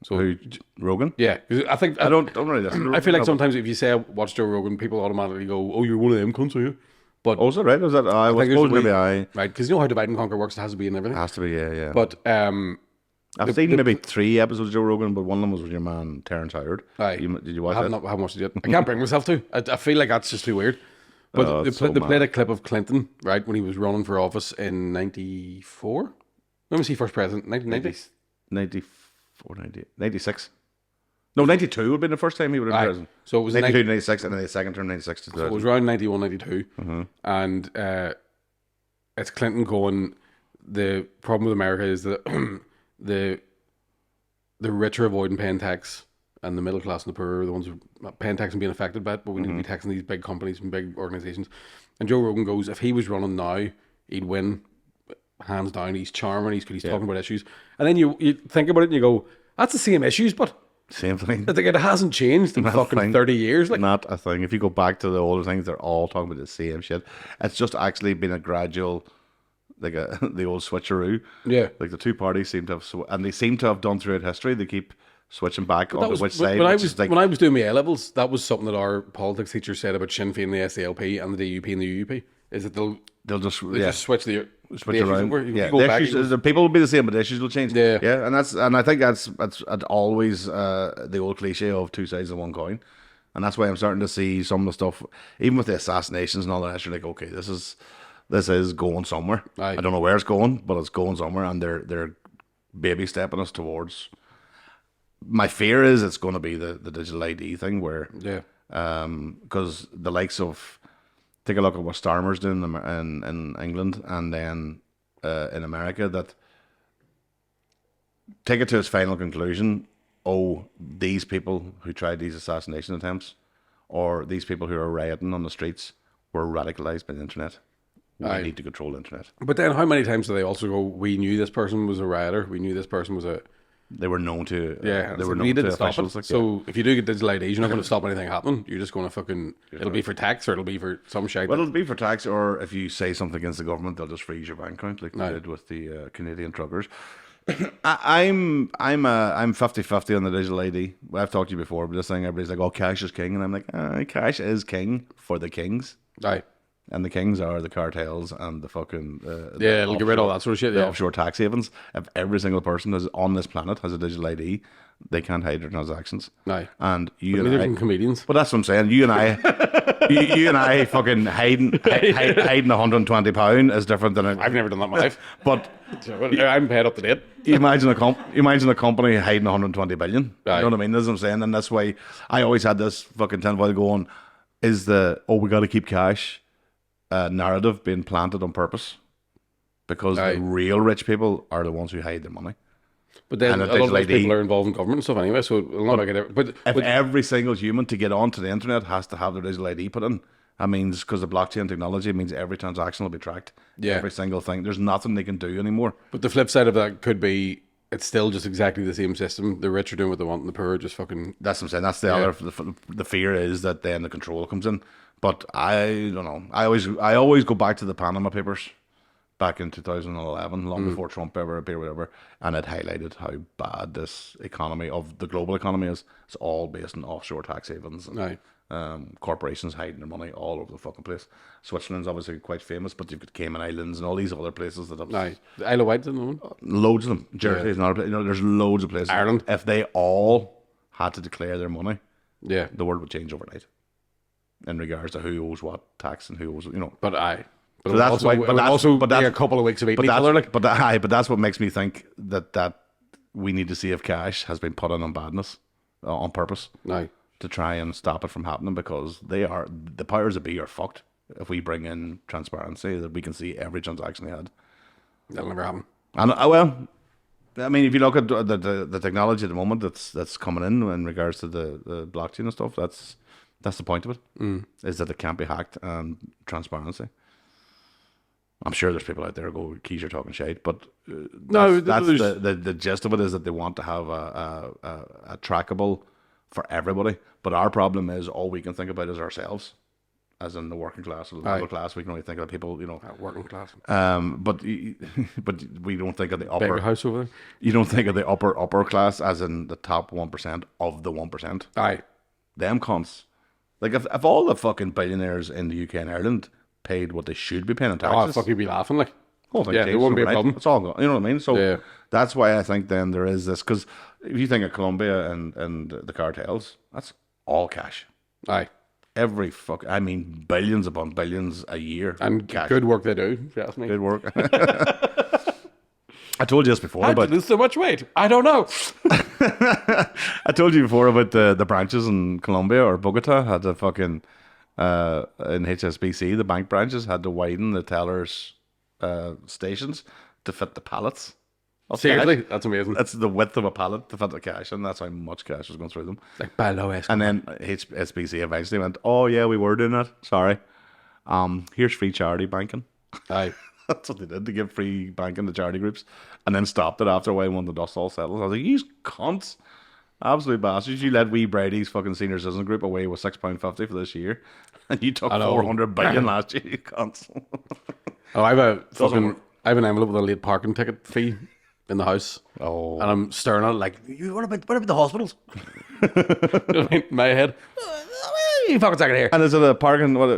Speaker 1: So
Speaker 2: Who? Rogan?
Speaker 1: yeah, 'cause I think
Speaker 2: I don't really listen to
Speaker 1: I feel like
Speaker 2: Rogan.
Speaker 1: sometimes if you say I watch Joe Rogan, people automatically go, "Oh, you're one of them cunts, are you?" But
Speaker 2: Oh, is that right? Is that I was
Speaker 1: think there's
Speaker 2: suppose
Speaker 1: a way-
Speaker 2: maybe I
Speaker 1: right, because you know how Divide and Conquer works, it has to be in everything.
Speaker 2: has to be yeah.
Speaker 1: But
Speaker 2: I've seen maybe 3 episodes of Joe Rogan, but one of them was with your man Terrence Howard.
Speaker 1: Aye.
Speaker 2: Did you
Speaker 1: I
Speaker 2: watch
Speaker 1: haven't,
Speaker 2: that?
Speaker 1: I haven't watched it yet. I can't bring myself to. I feel like that's just too weird. But
Speaker 2: Oh,
Speaker 1: they,
Speaker 2: it's so
Speaker 1: they played
Speaker 2: mad.
Speaker 1: a clip of Clinton, right, when he was running for office in 94? When was he first president? 1990?
Speaker 2: 94, 98, 96. No, 92 would have been the first time he would have been
Speaker 1: Aye.
Speaker 2: president.
Speaker 1: So it was
Speaker 2: 92, 96, and then the second term, 96 to
Speaker 1: So it
Speaker 2: 2000.
Speaker 1: was around 91, 92.
Speaker 2: Mm-hmm.
Speaker 1: And it's Clinton going, the problem with America is that the rich are avoiding paying tax, and the middle class and the poor are the ones who are paying tax and being affected by it, but we need to be taxing these big companies and big organizations. And Joe Rogan goes, if he was running now, he'd win hands down. He's charming, he's good, he's talking about issues. And then you think about it and you go, that's the same issues, but
Speaker 2: Same thing.
Speaker 1: like, it hasn't changed in fucking
Speaker 2: thing.
Speaker 1: 30 years. Like,
Speaker 2: Not a thing. If you go back to the older things, they're all talking about the same shit. It's just actually been a gradual, like the old switcheroo.
Speaker 1: yeah.
Speaker 2: Like the two parties seem to have, and they seem to have done throughout history. They keep switching back
Speaker 1: That
Speaker 2: onto
Speaker 1: was
Speaker 2: which side.
Speaker 1: when I
Speaker 2: which
Speaker 1: was
Speaker 2: is like,
Speaker 1: when I was doing my A levels. That was something that our politics teacher said about Sinn Féin, the SDLP, and the DUP and the UUP. Is that
Speaker 2: they'll just
Speaker 1: they just switch the
Speaker 2: switch
Speaker 1: issues
Speaker 2: around.
Speaker 1: over. If
Speaker 2: Yeah,
Speaker 1: you go
Speaker 2: the,
Speaker 1: back,
Speaker 2: issues, the people will be the same, but the issues will change.
Speaker 1: Yeah.
Speaker 2: yeah, and I think that's always the old cliche of two sides of one coin, and that's why I'm starting to see some of the stuff, even with the assassinations and all that. You're like, okay, this is going somewhere.
Speaker 1: Aye.
Speaker 2: I don't know where it's going, but it's going somewhere, and they're baby stepping us towards. My fear is it's going to be the digital ID thing where
Speaker 1: yeah,
Speaker 2: because the likes of take a look at what Starmer's doing in England and then in America, that take it to its final conclusion. Oh, these people who tried these assassination attempts, or these people who are rioting on the streets, were radicalized by the internet. We
Speaker 1: Aye.
Speaker 2: need to control the internet.
Speaker 1: but then how many times do they also go? We knew this person was a rioter. We knew this person was a
Speaker 2: They were known to.
Speaker 1: yeah.
Speaker 2: they
Speaker 1: They
Speaker 2: were
Speaker 1: we
Speaker 2: known
Speaker 1: need
Speaker 2: to
Speaker 1: to stop
Speaker 2: officials.
Speaker 1: it.
Speaker 2: Like,
Speaker 1: So if you do get digital IDs, you're not going to stop anything happening. You're just going to fucking. It'll be for tax or it'll be for some shit.
Speaker 2: well, it'll be for tax, or if you say something against the government, they'll just freeze your bank account, like they
Speaker 1: Aye.
Speaker 2: did with the Canadian truckers. I'm 50-50 on the digital ID. I've talked to you before, but this thing everybody's like, "Oh, cash is king," and I'm like, "Cash is king for the kings,
Speaker 1: Aye.
Speaker 2: and the kings are the cartels and the fucking
Speaker 1: Yeah, it'll get rid of all that sort of shit.
Speaker 2: the
Speaker 1: Yeah.
Speaker 2: offshore tax havens. If every single person is on this planet has a digital ID, they can't hide their transactions.
Speaker 1: Aye.
Speaker 2: And you
Speaker 1: Neither
Speaker 2: and I,
Speaker 1: can comedians.
Speaker 2: but that's what I'm saying. You and I, you and I, fucking hiding £120 is different than
Speaker 1: I've never done that in my life.
Speaker 2: But
Speaker 1: I'm paid up to date.
Speaker 2: you imagine a company hiding 120 billion.
Speaker 1: Aye.
Speaker 2: You know what I mean? That's what I'm saying, and that's why I always had this fucking tinfoil going. Is the we got to keep cash narrative being planted on purpose? Because
Speaker 1: Aye.
Speaker 2: the real rich people are the ones who hide their money.
Speaker 1: But then
Speaker 2: And
Speaker 1: a
Speaker 2: a
Speaker 1: lot of
Speaker 2: digital
Speaker 1: those
Speaker 2: ID.
Speaker 1: people are involved in government and stuff anyway, so it'll not make it. But
Speaker 2: If every single human to get onto the internet has to have their digital ID put in, that means because the blockchain technology means every transaction will be tracked.
Speaker 1: Yeah.
Speaker 2: Every single thing. There's nothing they can do anymore.
Speaker 1: But the flip side of that could be it's still just exactly the same system. The rich are doing what they want, and the poor are just fucking.
Speaker 2: That's what I'm saying. That's the other. The fear is that then the control comes in. But I don't know. I always go back to the Panama Papers back in 2011, long before Trump ever appeared, whatever, and it highlighted how bad this economy of the global economy is. It's all based on offshore tax havens and
Speaker 1: Aye.
Speaker 2: corporations hiding their money all over the fucking place. Switzerland's obviously quite famous, but you've got Cayman Islands and all these other places that have
Speaker 1: Aye. The Isle of Wight, isn't it?
Speaker 2: loads of them. Jersey is another place. You know, there's loads of places.
Speaker 1: Ireland.
Speaker 2: If they all had to declare their money,
Speaker 1: Yeah.
Speaker 2: the world would change overnight. in regards to who owes what tax and who owes,
Speaker 1: But
Speaker 2: So that's
Speaker 1: also,
Speaker 2: why-
Speaker 1: it
Speaker 2: but
Speaker 1: would
Speaker 2: that's-
Speaker 1: also
Speaker 2: but
Speaker 1: be a
Speaker 2: that's-
Speaker 1: couple of weeks of eating
Speaker 2: But
Speaker 1: each
Speaker 2: that's
Speaker 1: other. Like,
Speaker 2: but that's what makes me think that we need to see if cash has been put in on badness on purpose
Speaker 1: no,
Speaker 2: to try and stop it from happening, because the powers that be are fucked if we bring in transparency that we can see every transaction they had.
Speaker 1: that'll never happen.
Speaker 2: And well, I mean, if you look at the technology at the moment that's coming in regards to the blockchain and stuff, that's the point of it, is that it can't be hacked, and transparency. I'm sure there's people out there who go, Keys, you're talking shit, but
Speaker 1: No,
Speaker 2: that's
Speaker 1: there's-
Speaker 2: the gist of it, is that they want to have a trackable for everybody. But our problem is all we can think about is ourselves, as in the working class or the middle class. We can only think of people,
Speaker 1: Working class.
Speaker 2: but we don't think of the upper.
Speaker 1: Bigger house over there.
Speaker 2: You don't think of the upper class as in the top 1% of the 1%.
Speaker 1: Aye.
Speaker 2: Them cunts. Like if all the fucking billionaires in the UK and Ireland paid what they should be paying in
Speaker 1: Oh,
Speaker 2: taxes,
Speaker 1: fuck, you'd be laughing like.
Speaker 2: whole thing
Speaker 1: Yeah,
Speaker 2: changes
Speaker 1: it wouldn't be a
Speaker 2: overnight.
Speaker 1: problem.
Speaker 2: It's all gone. You know what I mean? So
Speaker 1: Yeah.
Speaker 2: that's why I think then there is this, because if you think of Colombia and the cartels, that's all cash.
Speaker 1: Aye.
Speaker 2: Every I mean, billions upon billions a year.
Speaker 1: And
Speaker 2: cash.
Speaker 1: good work they do, if you ask me.
Speaker 2: Good work. I told you this before,
Speaker 1: How did
Speaker 2: but
Speaker 1: you lose so much weight? I don't know.
Speaker 2: I told you before about the branches in Colombia or Bogota had to fucking in HSBC, the bank branches had to widen the tellers' stations to fit the pallets. of
Speaker 1: Seriously,
Speaker 2: cash.
Speaker 1: that's amazing.
Speaker 2: That's the width of a pallet to fit the cash, and that's how much cash was going through them.
Speaker 1: Like Pablo Escobar.
Speaker 2: And then HSBC eventually went, "Oh yeah, we were doing that. Sorry. Here's free charity banking."
Speaker 1: Aye.
Speaker 2: That's what they did, to give free banking to charity groups, and then stopped it after a while when the dust all settled. I was like, "You cunts, absolute bastards! You let wee Brady's fucking senior citizen group away with £6.50 for this year, and you took
Speaker 1: I know.
Speaker 2: 400 billion last year. You cunts."
Speaker 1: Oh, I have a
Speaker 2: Doesn't
Speaker 1: fucking,
Speaker 2: work.
Speaker 1: I have an envelope with a late parking ticket fee in the house.
Speaker 2: Oh,
Speaker 1: And I'm staring at it like, what about the hospitals? You know what I mean? In my head. You fucking second here.
Speaker 2: and is it a parking? What?
Speaker 1: Do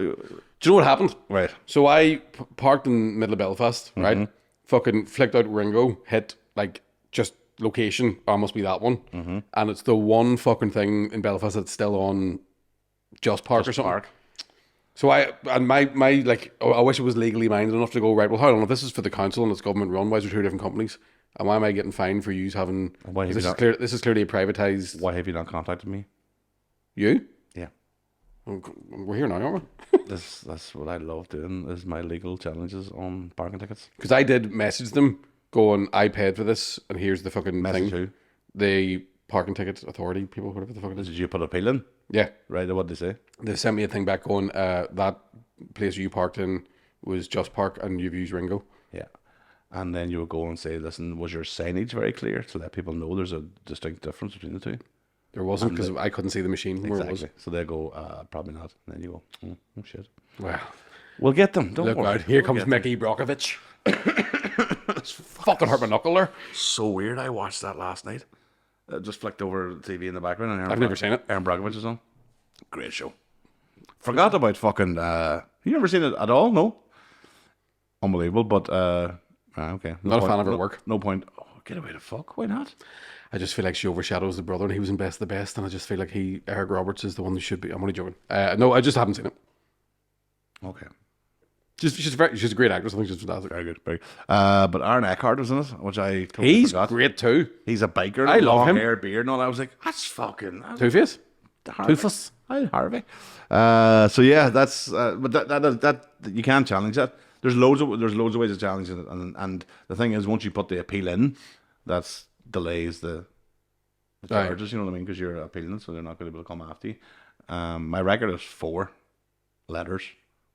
Speaker 1: you know what happened?
Speaker 2: Right.
Speaker 1: So I parked in the middle of Belfast, right?
Speaker 2: Mm-hmm.
Speaker 1: Fucking flicked out Ringo, hit like just location. Oh, must be that one.
Speaker 2: Mm-hmm.
Speaker 1: And it's the one fucking thing in Belfast that's still on Just Park or something.
Speaker 2: Park.
Speaker 1: So my like, oh, I wish it was legally minded enough to go, right, well, hold on, if this is for the council and it's government run, why is there two different companies? And why am I getting fined for you having,
Speaker 2: Why have
Speaker 1: this
Speaker 2: you
Speaker 1: is
Speaker 2: not-
Speaker 1: clear, this is clearly a privatised,
Speaker 2: Why have you not contacted me?
Speaker 1: you?
Speaker 2: Yeah.
Speaker 1: We're here now, aren't we?
Speaker 2: That's what I love doing, is my legal challenges on parking tickets.
Speaker 1: Because I did message them going, I paid for this and here's the fucking
Speaker 2: Message
Speaker 1: thing.
Speaker 2: who?
Speaker 1: The parking ticket authority people, whatever the fuck it is.
Speaker 2: Did you put a appeal in?
Speaker 1: Yeah.
Speaker 2: Right, what did they say?
Speaker 1: They sent me a thing back going, that place you parked in was Just Park and you've used Ringo.
Speaker 2: Yeah. And then you would go and say, listen, was your signage very clear to let people know there's a distinct difference between the two?
Speaker 1: There wasn't because I couldn't see the machine where it was.
Speaker 2: Exactly. So they go, probably not. And then you go, oh shit.
Speaker 1: Well,
Speaker 2: We'll get them. Don't
Speaker 1: look
Speaker 2: worry.
Speaker 1: out. Here
Speaker 2: We'll
Speaker 1: comes
Speaker 2: get them.
Speaker 1: Mickey Brokovich. Fucking hurt my knuckle there.
Speaker 2: So weird. I watched that last night. Just flicked over the TV in the background. And
Speaker 1: I've never seen it.
Speaker 2: Aaron Brockovich is on. Great show. Forgot about fucking. You never seen it at all? No. Unbelievable, but okay. No
Speaker 1: Not a
Speaker 2: point-
Speaker 1: fan of her
Speaker 2: no-
Speaker 1: work.
Speaker 2: No point. Oh, get away the fuck. Why not?
Speaker 1: I just feel like she overshadows the brother and he was in Best of the Best and I just feel like Eric Roberts is the one who should be. I'm only joking. No, I just haven't seen it.
Speaker 2: Okay.
Speaker 1: She's a great actress. I think she's fantastic.
Speaker 2: Very good. Very good. But Aaron Eckhart was in it, which I totally
Speaker 1: He's
Speaker 2: forgot.
Speaker 1: great too.
Speaker 2: He's a biker.
Speaker 1: I love
Speaker 2: long
Speaker 1: him.
Speaker 2: hair, beard, and all. I was like, that's fucking
Speaker 1: Two-Face?
Speaker 2: Harvey.
Speaker 1: Toothless?
Speaker 2: Hi, Harvey. So yeah, that's but that you can't challenge that. There's loads of ways to challenge it, and the thing is, once you put the appeal in, that's delays the
Speaker 1: Aye.
Speaker 2: charges. You know what I mean? Because you're appealing it, so they're not going to be able to come after you. My record is 4 letters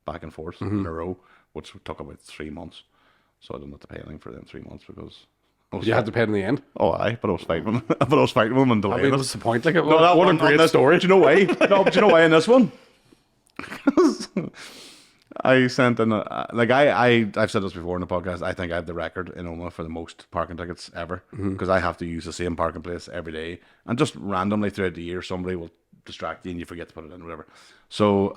Speaker 2: back and forth in a row, which took about 3 months. So I didn't have to pay anything for them 3 months because I was
Speaker 1: You had to pay in the end.
Speaker 2: Oh, aye, but I was fighting them. But I was fighting them and
Speaker 1: I
Speaker 2: delaying
Speaker 1: mean,
Speaker 2: it.
Speaker 1: what's the point? Like, no,
Speaker 2: No, that
Speaker 1: what a
Speaker 2: one on
Speaker 1: great
Speaker 2: this-
Speaker 1: story.
Speaker 2: Do you know why? No, do you know why in this one? I sent in I've said this before in the podcast. I think I have the record in Oma for the most parking tickets ever because I have to use the same parking place every day, and just randomly throughout the year somebody will distract you and you forget to put it in, whatever. So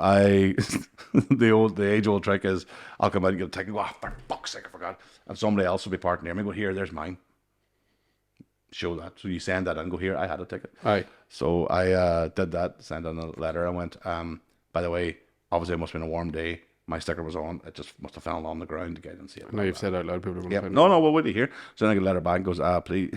Speaker 2: the age old trick is I'll come out and get a ticket and go, oh, for fuck's sake, I forgot, and somebody else will be parked near me. Go, here, there's mine. Show that. So you send that and go, here, I had a ticket.
Speaker 1: Aye.
Speaker 2: So I did that, sent in a letter. I went, By the way, obviously it must have been a warm day. My sticker was on. It just must have fallen on the ground. The guy didn't see it.
Speaker 1: Now you've said out loud, people are going
Speaker 2: Yeah.
Speaker 1: to find
Speaker 2: No, well, wait to hear. So then I get a letter back and goes, please,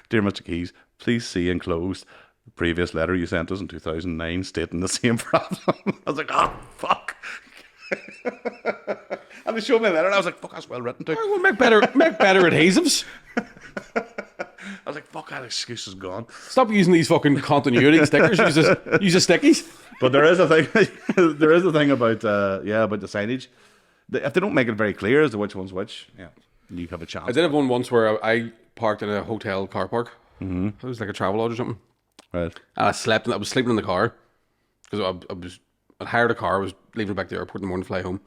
Speaker 2: dear Mr. Keys, please see enclosed the previous letter you sent us in 2009 stating the same problem. I was like, oh, fuck. And they showed me a letter and I was like, fuck, that's well written too.
Speaker 1: Well, make better adhesives.
Speaker 2: I was like, fuck, that excuse is gone.
Speaker 1: Stop using these fucking continuity stickers. Use the stickies.
Speaker 2: But there is a thing. There is a thing about about the signage. If they don't make it very clear as to which one's which, yeah, you have a chance.
Speaker 1: I did have one once where I parked in a hotel car park. Mm-hmm. It was like a travel lodge or something.
Speaker 2: Right.
Speaker 1: And I was sleeping in the car because I'd hired a car. I was leaving it back to the airport in the morning to fly home.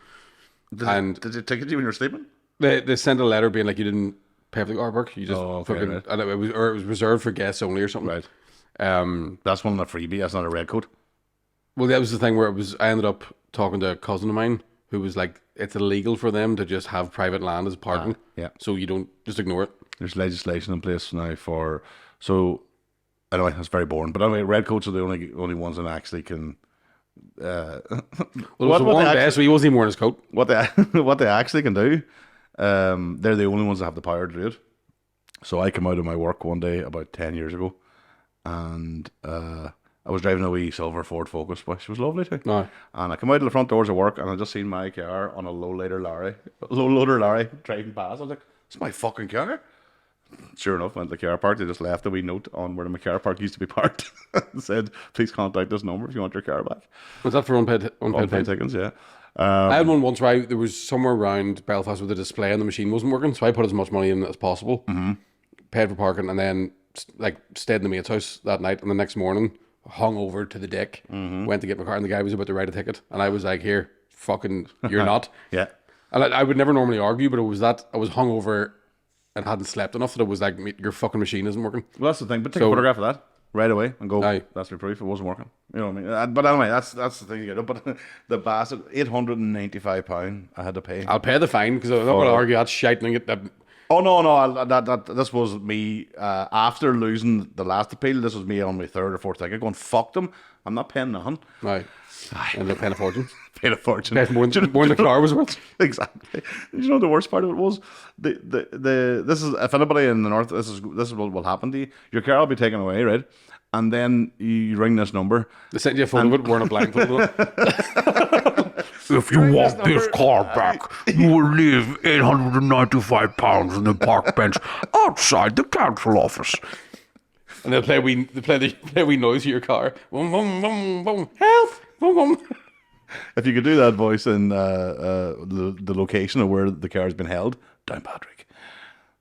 Speaker 2: Did they ticket you when you're sleeping?
Speaker 1: They sent a letter being like, you didn't pay for the car park. You just fucking,
Speaker 2: right.
Speaker 1: and it was reserved for guests only or something.
Speaker 2: Right. That's one of the freebie. That's not a red coat.
Speaker 1: Well, that was the thing where I ended up talking to a cousin of mine who was like, it's illegal for them to just have private land as parking.
Speaker 2: Yeah.
Speaker 1: So you don't just ignore it.
Speaker 2: There's legislation in place now for anyway, that's very boring. But anyway, red coats are the only ones that actually can.
Speaker 1: Well, it was a warm day, so he wasn't even wearing his coat.
Speaker 2: What they actually can do, they're the only ones that have the power to do it. So I came out of my work one day about 10 years ago, and I was driving a wee silver Ford Focus, which was lovely too.
Speaker 1: No.
Speaker 2: And I come out of the front doors of work, and I just seen my car on a low loader lorry driving past. I was like, "It's my fucking car." Sure enough, went to the car park. They just left a wee note on where my car park used to be parked. It said, "Please contact this number if you want your car back."
Speaker 1: Was that for unpaid
Speaker 2: tickets? Yeah.
Speaker 1: I had one once where there was somewhere around Belfast where the display on the machine wasn't working, so I put as much money in as possible, paid for parking, and then like stayed in the mate's house that night. And the next morning, hung over to the deck, went to get my car, and the guy was about to write a ticket, and I was like, "Here, fucking, you're not."
Speaker 2: Yeah.
Speaker 1: And I would never normally argue, but it was that I was hung over and hadn't slept enough that it was like, your fucking machine isn't working.
Speaker 2: Well, that's the thing. But take a photograph of that right away and go,
Speaker 1: Aye.
Speaker 2: "That's my proof. It wasn't working." You know what I mean? But anyway, that's the thing you get up. But the bastard, £895 I had to pay.
Speaker 1: I'll pay the fine because I'm not going to argue that's shite and get that.
Speaker 2: Oh no! This was me after losing the last appeal. This was me on my third or fourth ticket, going, "Fuck them! I'm not paying nothing."
Speaker 1: Right. Ended up paying a fortune.
Speaker 2: Paid a fortune.
Speaker 1: Paid more than the car was worth.
Speaker 2: Exactly. You know the worst part of it was this is, if anybody in the north, this is what will happen to you. Your car will be taken away, right? And then you ring this number.
Speaker 1: They sent you a photo of it wearing a blindfold.
Speaker 3: If you want this car back, you will leave £895 in the park bench outside the council office.
Speaker 1: And they'll play a wee noise to your car. Boom, boom, boom, boom. Help! Boom, boom.
Speaker 2: If you could do that voice in the location of where the car has been held, Downpatrick.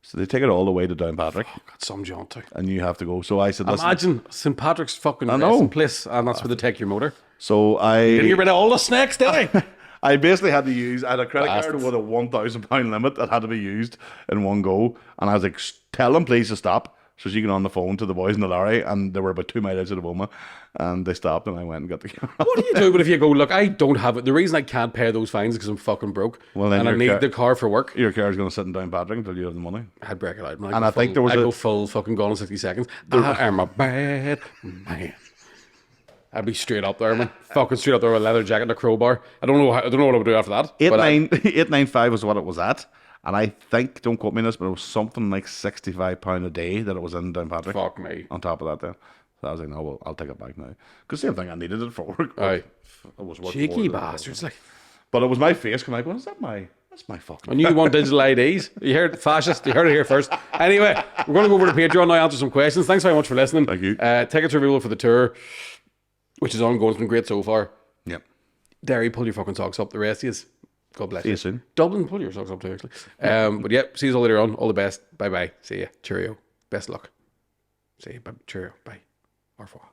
Speaker 2: So they take it all the way to Downpatrick.
Speaker 1: Oh, got some jaunt too.
Speaker 2: And you have to go. So I said, listen.
Speaker 1: Imagine St. Patrick's fucking
Speaker 2: know.
Speaker 1: resting place, and that's where they take your motor.
Speaker 2: So
Speaker 1: Didn't get rid of all the snacks, did I?
Speaker 2: I basically had to use, I had a credit
Speaker 1: Bastards.
Speaker 2: card with a £1,000 limit that had to be used in one go. And I was like, "Tell them please to stop." So she got on the phone to the boys in the lorry, and they were about 2 miles out of Oma, and they stopped, and I went and got the car.
Speaker 1: What do you do? But if you go, look, I don't have it. The reason I can't pay those fines is because I'm fucking broke,
Speaker 2: Well, then
Speaker 1: and I
Speaker 2: your
Speaker 1: need
Speaker 2: car-
Speaker 1: the car for work.
Speaker 2: Your car's going to sit in Downpatrick until you have the money.
Speaker 1: I'd break it out, man.
Speaker 2: And I think there was
Speaker 1: I'd
Speaker 2: a-
Speaker 1: go full fucking gone in 60 seconds. I am a bad man. I'd be straight up there, man. Fucking straight up there with a leather jacket and a crowbar. I don't know what I would do after that. but
Speaker 2: 895 was what it was at. And I think, don't quote me on this, but it was something like £65 a day that it was in Downpatrick.
Speaker 1: Fuck me.
Speaker 2: On top of that, then. So I was like, no, well, I'll take it back now. Because same thing, I needed it for work. but
Speaker 1: Aye.
Speaker 2: It was worth
Speaker 1: Cheeky
Speaker 2: more than-
Speaker 1: bastards. Like,
Speaker 2: But it was my face coming out, that's my fucking...
Speaker 1: and you want digital IDs? You heard it, fascist. You heard it here first. Anyway, we're going to go over to Patreon now, answer some questions. Thanks very much for listening.
Speaker 2: Thank you.
Speaker 1: Tickets are available for the tour, which is ongoing. It's been great so far.
Speaker 2: Yep.
Speaker 1: Derry, pull your fucking socks up. The rest is, God bless
Speaker 2: See
Speaker 1: you.
Speaker 2: you soon.
Speaker 1: Dublin, pull your socks up too, actually. But yeah, see you all later on. All the best. Bye bye. See ya. Cheerio. Best luck. See you. Bye. Cheerio. Bye. Au revoir.